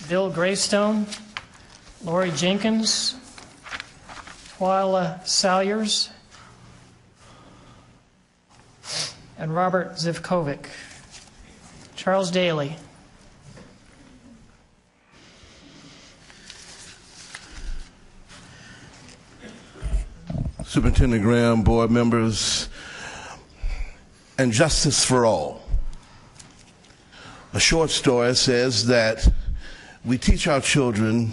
Bill Greystone, Lori Jenkins, Twyla Salyers, and Robert Zivkovic. Charles Daly. Superintendent Graham, board members, and justice for all. A short story says that we teach our children,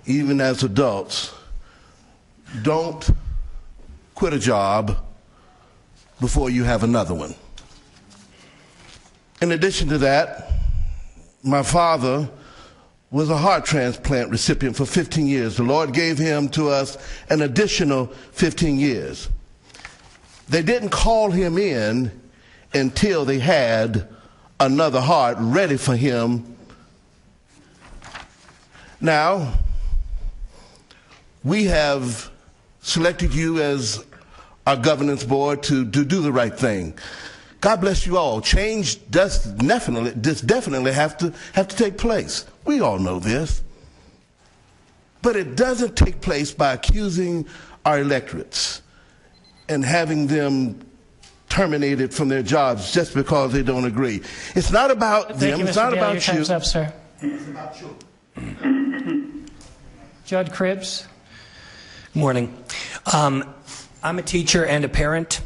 even as adults, don't quit a job before you have another one. In addition to that, my father was a heart transplant recipient for 15 years. The Lord gave him to us an additional 15 years. They didn't call him in until they had another heart ready for him. Now, we have selected you as our governance board to do the right thing. God bless you all. Change does definitely have to take place. We all know this. But it doesn't take place by accusing our electorates and having them terminated from their jobs just because they don't agree. It's not about them. It's not about you. Time's up, sir. It's about you. Judd Cribs. Morning. I'm a teacher and a parent.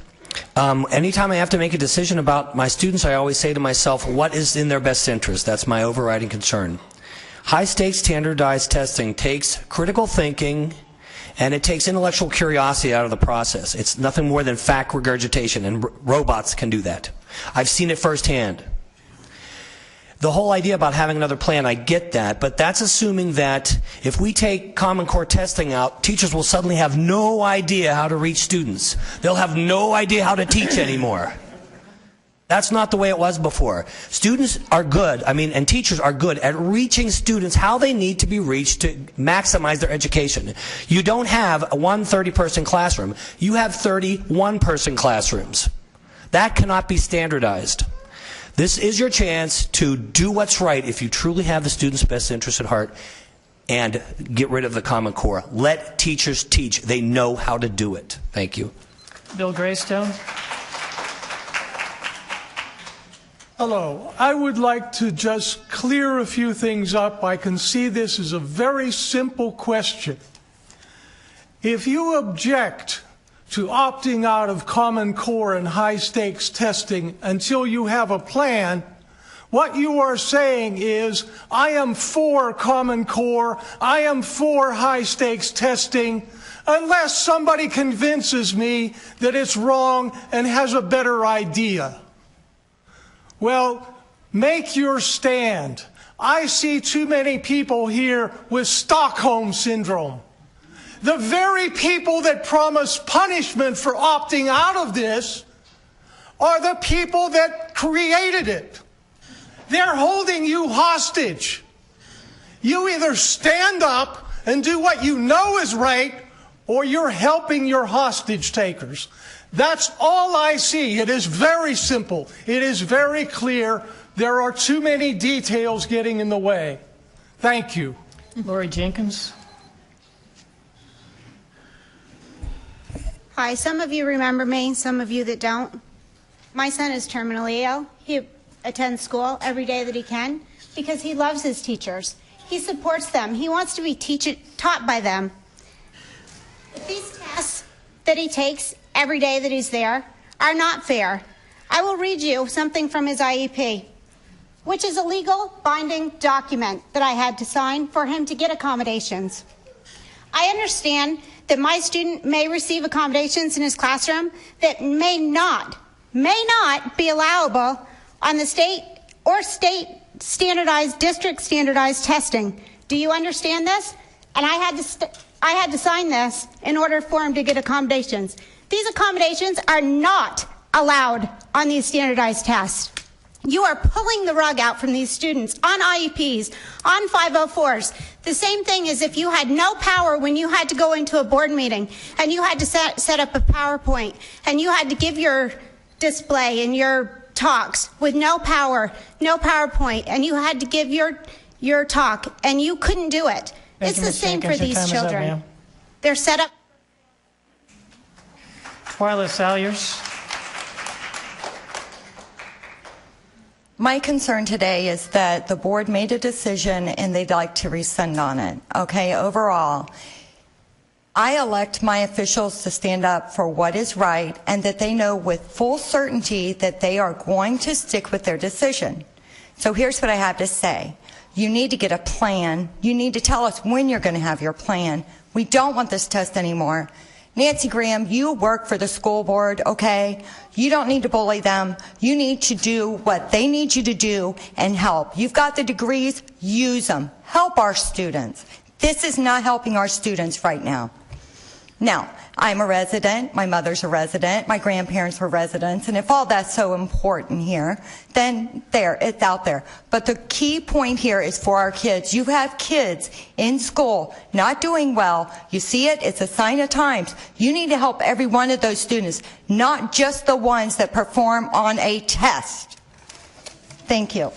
Anytime I have to make a decision about my students, I always say to myself, what is in their best interest? That's my overriding concern. High-stakes standardized testing takes critical thinking and it takes intellectual curiosity out of the process. It's nothing more than fact regurgitation, and robots can do that. I've seen it firsthand. The whole idea about having another plan, I get that, but that's assuming that if we take Common Core testing out, teachers will suddenly have no idea how to reach students. They'll have no idea how to teach anymore. That's not the way it was before. Students are good, and teachers are good at reaching students how they need to be reached to maximize their education. You don't have one 30-person classroom. You have 31-person classrooms. That cannot be standardized. This is your chance to do what's right if you truly have the student's best interest at heart and get rid of the Common Core. Let teachers teach. They know how to do it. Thank you. Bill Greystone. Hello. I would like to just clear a few things up. I can see this is a very simple question. If you object to opting out of Common Core and high-stakes testing until you have a plan, what you are saying is, I am for Common Core, I am for high-stakes testing, unless somebody convinces me that it's wrong and has a better idea. Well, make your stand. I see too many people here with Stockholm Syndrome. The very people that promise punishment for opting out of this are the people that created it. They're holding you hostage. You either stand up and do what you know is right, or you're helping your hostage takers. That's all I see. It is very simple. It is very clear. There are too many details getting in the way. Thank you. Lori Jenkins. Hi, some of you remember me, some of you that don't. My son is terminally ill. He attends school every day that he can because he loves his teachers. He supports them. He wants to be taught by them. These tests that he takes every day that he's there are not fair. I will read you something from his IEP, which is a legal binding document that I had to sign for him to get accommodations. I understand that my student may receive accommodations in his classroom that may not be allowable on the state or state standardized, district standardized testing. Do you understand this? And I had to sign this in order for him to get accommodations. These accommodations are not allowed on these standardized tests. You are pulling the rug out from these students on IEPs, on 504s. The same thing as if you had no power when you had to go into a board meeting and you had to set up a PowerPoint and you had to give your display and your talks with no power, no PowerPoint, and you had to give your talk and you couldn't do it. It's the same for these children. They're set up. Twyla Salyers. My concern today is that the board made a decision and they'd like to rescind on it. Okay, overall, I elect my officials to stand up for what is right and that they know with full certainty that they are going to stick with their decision. So here's what I have to say. You need to get a plan. You need to tell us when you're going to have your plan. We don't want this test anymore. Nancy Graham, you work for the school board, okay? You don't need to bully them. You need to do what they need you to do and help. You've got the degrees, use them. Help our students. This is not helping our students right now. Now, I'm a resident, my mother's a resident, my grandparents were residents, and if all that's so important here, then it's out there. But the key point here is for our kids. You have kids in school not doing well. You see it, it's a sign of times. You need to help every one of those students, not just the ones that perform on a test. Thank you.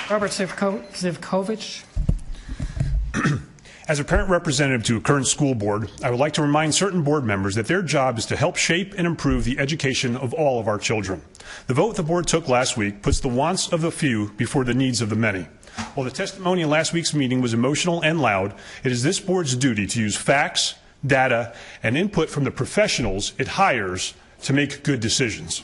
Robert Zivkovich. As a parent representative to a current school board, I would like to remind certain board members that their job is to help shape and improve the education of all of our children. The vote the board took last week puts the wants of the few before the needs of the many. While the testimony in last week's meeting was emotional and loud, it is this board's duty to use facts, data, and input from the professionals it hires to make good decisions.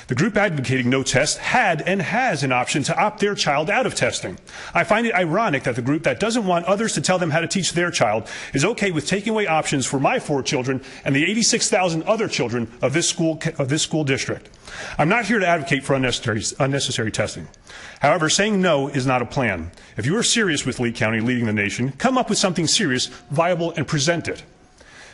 The group advocating no test had and has an option to opt their child out of testing. I find it ironic that the group that doesn't want others to tell them how to teach their child is okay with taking away options for my 4 children and the 86,000 other children of this school district. I'm not here to advocate for unnecessary testing. However, saying no is not a plan. If you are serious with Lee County leading the nation, come up with something serious, viable, and present it.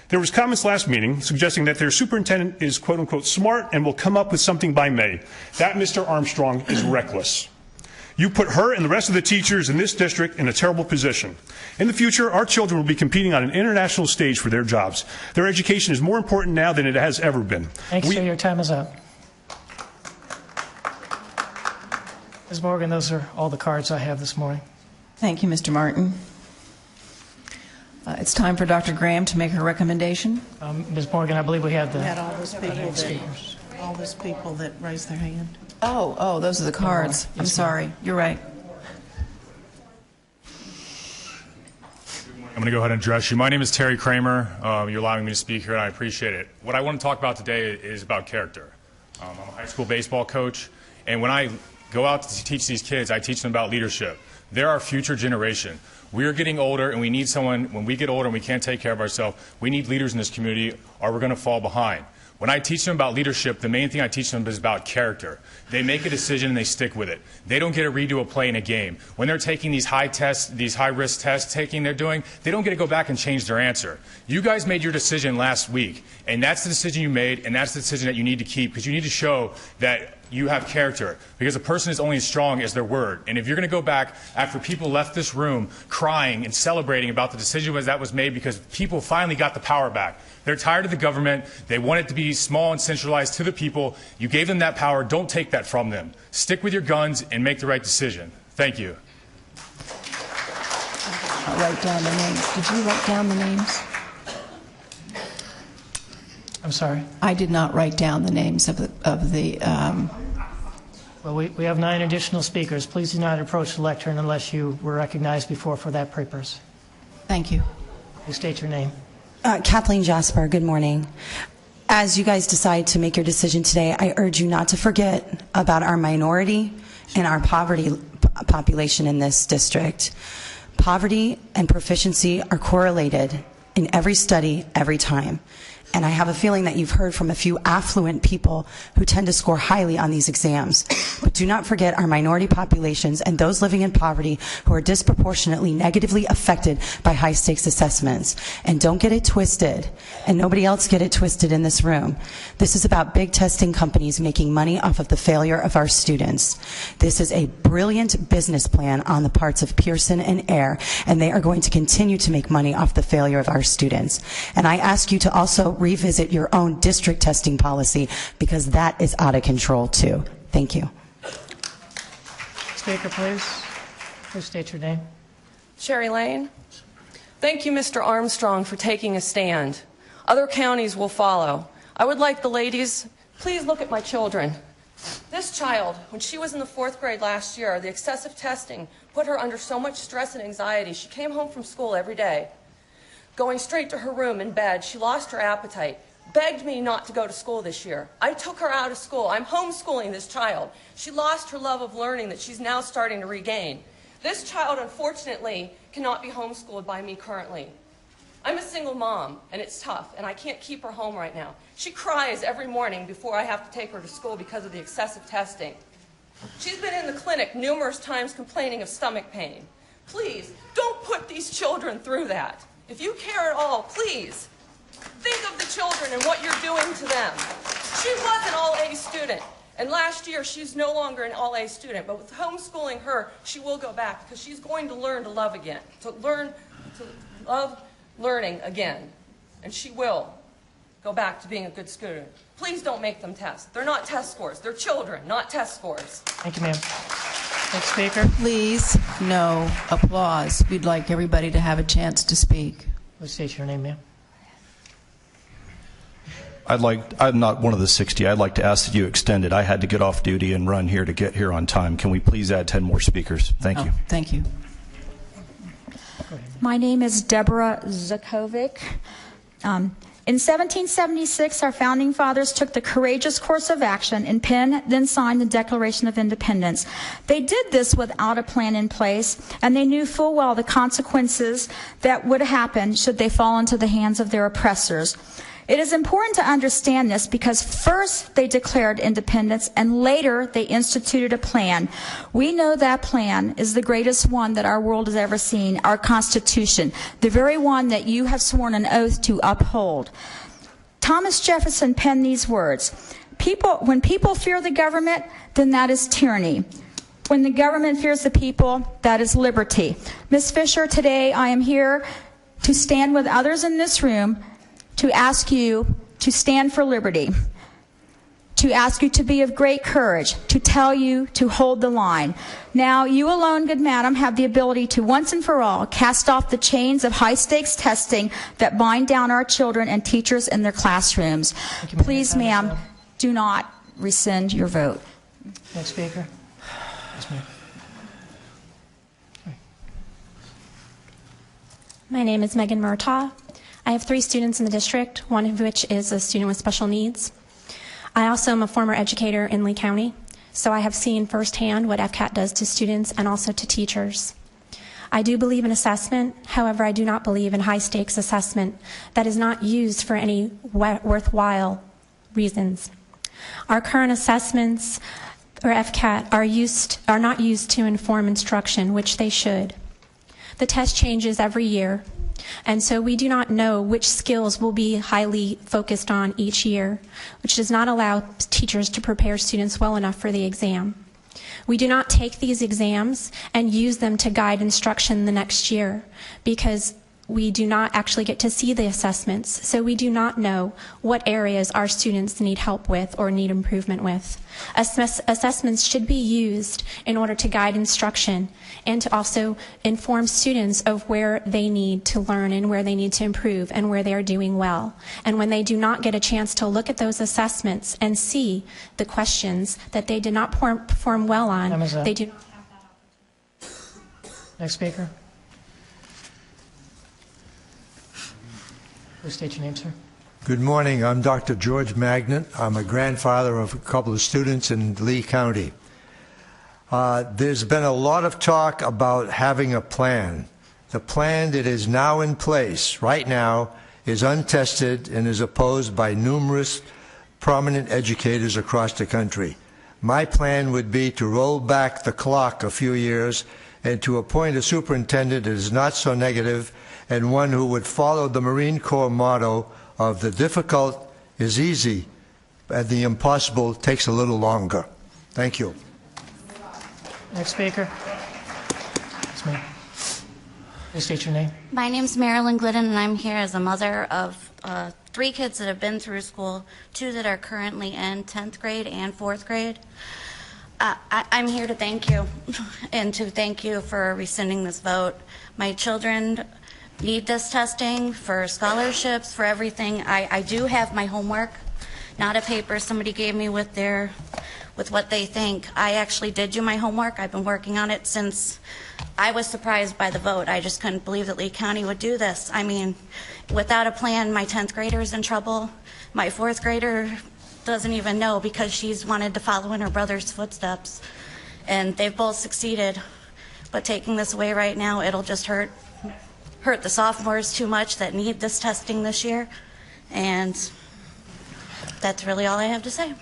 There was comments last meeting suggesting that their superintendent is quote-unquote smart and will come up with something by May. That, Mr. Armstrong, is reckless. You put her and the rest of the teachers in this district in a terrible position. In the future, our children will be competing on an international stage for their jobs. Their education is more important now than it has ever been. Thanks, sir. Your time is up. Ms. Morgan, those are all the cards I have this morning. Thank you, Mr. Martin. It's time for Dr. Graham to make her recommendation. Ms. Morgan, I believe we have the... We had all those people that raised their hand. Oh, those are the cards. I'm sorry. You're right. I'm going to go ahead and address you. My name is Terry Kramer. You're allowing me to speak here, and I appreciate it. What I want to talk about today is about character. I'm a high school baseball coach, and when I go out to teach these kids, I teach them about leadership. They're our future generation. We are getting older, and we need someone, when we get older and we can't take care of ourselves, we need leaders in this community, or we're going to fall behind. When I teach them about leadership, the main thing I teach them is about character. They make a decision and they stick with it. They don't get to redo a play in a game. When they're taking these high-risk tests they don't get to go back and change their answer. You guys made your decision last week, and that's the decision you made, and that's the decision that you need to keep, because you need to show that you have character, because a person is only as strong as their word. And if you're going to go back after people left this room crying and celebrating about the decision that was made because people finally got the power back. They're tired of the government. They want it to be small and centralized to the people. You gave them that power. Don't take that from them. Stick with your guns and make the right decision. Thank you. I'll write down the names. Did you write down the names? I'm sorry? I did not write down the names of the Well, we have 9 additional speakers. Please do not approach the lectern unless you were recognized before for that purpose. Thank you. Please state your name. Kathleen Jasper, good morning. As you guys decide to make your decision today, I urge you not to forget about our minority and our poverty population in this district. Poverty and proficiency are correlated in every study, every time. And I have a feeling that you've heard from a few affluent people who tend to score highly on these exams. But do not forget our minority populations and those living in poverty who are disproportionately negatively affected by high-stakes assessments. And don't get it twisted, and nobody else get it twisted in this room. This is about big testing companies making money off of the failure of our students. This is a brilliant business plan on the parts of Pearson and Air, and they are going to continue to make money off the failure of our students. And I ask you to also revisit your own district testing policy, because that is out of control too. Thank you. Speaker, please. Please state your name. Sherry Lane. Thank you, Mr. Armstrong, for taking a stand. Other counties will follow. I would like the ladies, please look at my children. This child, when she was in the 4th grade last year, the excessive testing put her under so much stress and anxiety. She came home from school every day, going straight to her room in bed. She lost her appetite, begged me not to go to school this year. I took her out of school. I'm homeschooling this child. She lost her love of learning that she's now starting to regain. This child, unfortunately, cannot be homeschooled by me currently. I'm a single mom, and it's tough, and I can't keep her home right now. She cries every morning before I have to take her to school because of the excessive testing. She's been in the clinic numerous times complaining of stomach pain. Please, don't put these children through that. If you care at all, please think of the children and what you're doing to them. She was an all-A student, and last year she's no longer an all-A student, but with homeschooling her, she will go back because she's going to learn to love again, to love learning again, and she will go back to being a good student. Please don't make them test. They're not test scores. They're children, not test scores. Thank you, ma'am. Next speaker. Please, no applause. We'd like everybody to have a chance to speak. Please state your name, ma'am. I'm not one of the 60. I'd like to ask that you extend it. I had to get off duty and run here to get here on time. Can we please add 10 more speakers? Thank you. Thank you. My name is Deborah Zakovic. In 1776, our founding fathers took the courageous course of action and penned, then signed the Declaration of Independence. They did this without a plan in place, and they knew full well the consequences that would happen should they fall into the hands of their oppressors. It is important to understand this because first they declared independence and later they instituted a plan. We know that plan is the greatest one that our world has ever seen, our Constitution, the very one that you have sworn an oath to uphold. Thomas Jefferson penned these words, when people fear the government, then that is tyranny. When the government fears the people, that is liberty. Ms. Fisher, today I am here to stand with others in this room to ask you to stand for liberty, to ask you to be of great courage, to tell you to hold the line. Now, you alone, good madam, have the ability to once and for all cast off the chains of high-stakes testing that bind down our children and teachers in their classrooms. Please, ma'am, do not rescind your vote. Next speaker. Yes, ma'am. My name is Megan Murtaugh. I have 3 students in the district, one of which is a student with special needs. I also am a former educator in Lee County, so I have seen firsthand what FCAT does to students and also to teachers. I do believe in assessment, however, I do not believe in high-stakes assessment that is not used for any worthwhile reasons. Our current assessments, or FCAT, are not used to inform instruction, which they should. The test changes every year, and so we do not know which skills will be highly focused on each year, which does not allow teachers to prepare students well enough for the exam. We do not take these exams and use them to guide instruction the next year because we do not actually get to see the assessments, so we do not know what areas our students need help with or need improvement with. Assessments should be used in order to guide instruction and to also inform students of where they need to learn and where they need to improve and where they are doing well. And when they do not get a chance to look at those assessments and see the questions that they did not perform well on, they do not have that. Next speaker. Please state your name, sir. Good morning. I'm Dr. George Magnet. I'm a grandfather of a couple of students in Lee County. There's been a lot of talk about having a plan. The plan that is now in place right now is untested and is opposed by numerous prominent educators across the country. My plan would be to roll back the clock a few years and to appoint a superintendent that is not so negative and one who would follow the Marine Corps motto of the difficult is easy and the impossible takes a little longer. Thank you. Next speaker. Yes, ma'am. Please state your name. My name's Marilyn Glidden, and I'm here as a mother of 3 kids that have been through school, 2 that are currently in 10th grade and 4th grade. I'm here to thank you, and to thank you for rescinding this vote. My children need this testing for scholarships, for everything. I do have my homework, not a paper somebody gave me with what they think. I actually did do my homework. I've been working on it since I was surprised by the vote. I just couldn't believe that Lee County would do this. I mean, without a plan, my 10th grader is in trouble. My 4th grader doesn't even know because she's wanted to follow in her brother's footsteps. And they've both succeeded. But taking this away right now, it'll just hurt the sophomores too much that need this testing this year. And that's really all I have to say.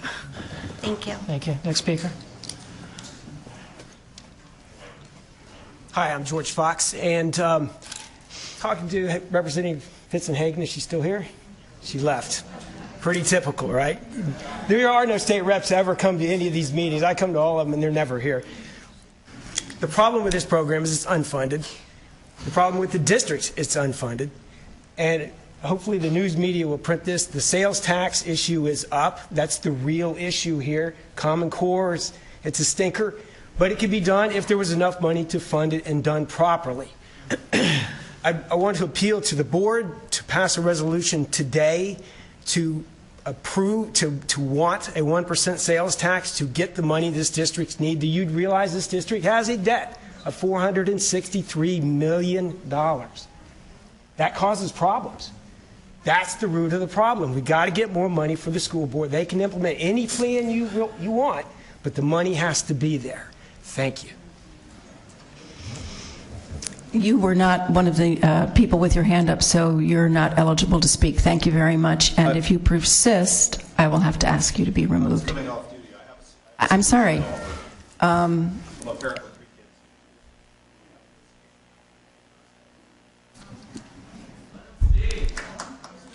Thank you. Thank you. Next speaker. Hi, I'm George Fox, and talking to Representative Fitzenhagen. Is she still here? She left. Pretty typical, right? There are no state reps ever come to any of these meetings. I come to all of them, and they're never here. The problem with this program is it's unfunded. The problem with the district, it's unfunded. And hopefully the news media will print this. The sales tax issue is up. That's the real issue here. Common Core, it's a stinker. But it could be done if there was enough money to fund it and done properly. I want to appeal to the board to pass a resolution today to approve, to want a 1% sales tax to get the money this district needs. Do you realize this district has a debt of $463 million? That causes problems. That's the root of the problem. We've got to get more money for the school board. They can implement any plan you want, but the money has to be there. Thank you. You were not one of the people with your hand up, so you're not eligible to speak. Thank you very much. And if you persist, I will have to ask you to be removed. I'm sorry.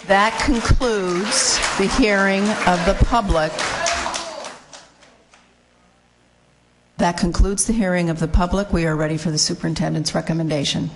That concludes the hearing of the public. That concludes the hearing of the public. We are ready for the superintendent's recommendation.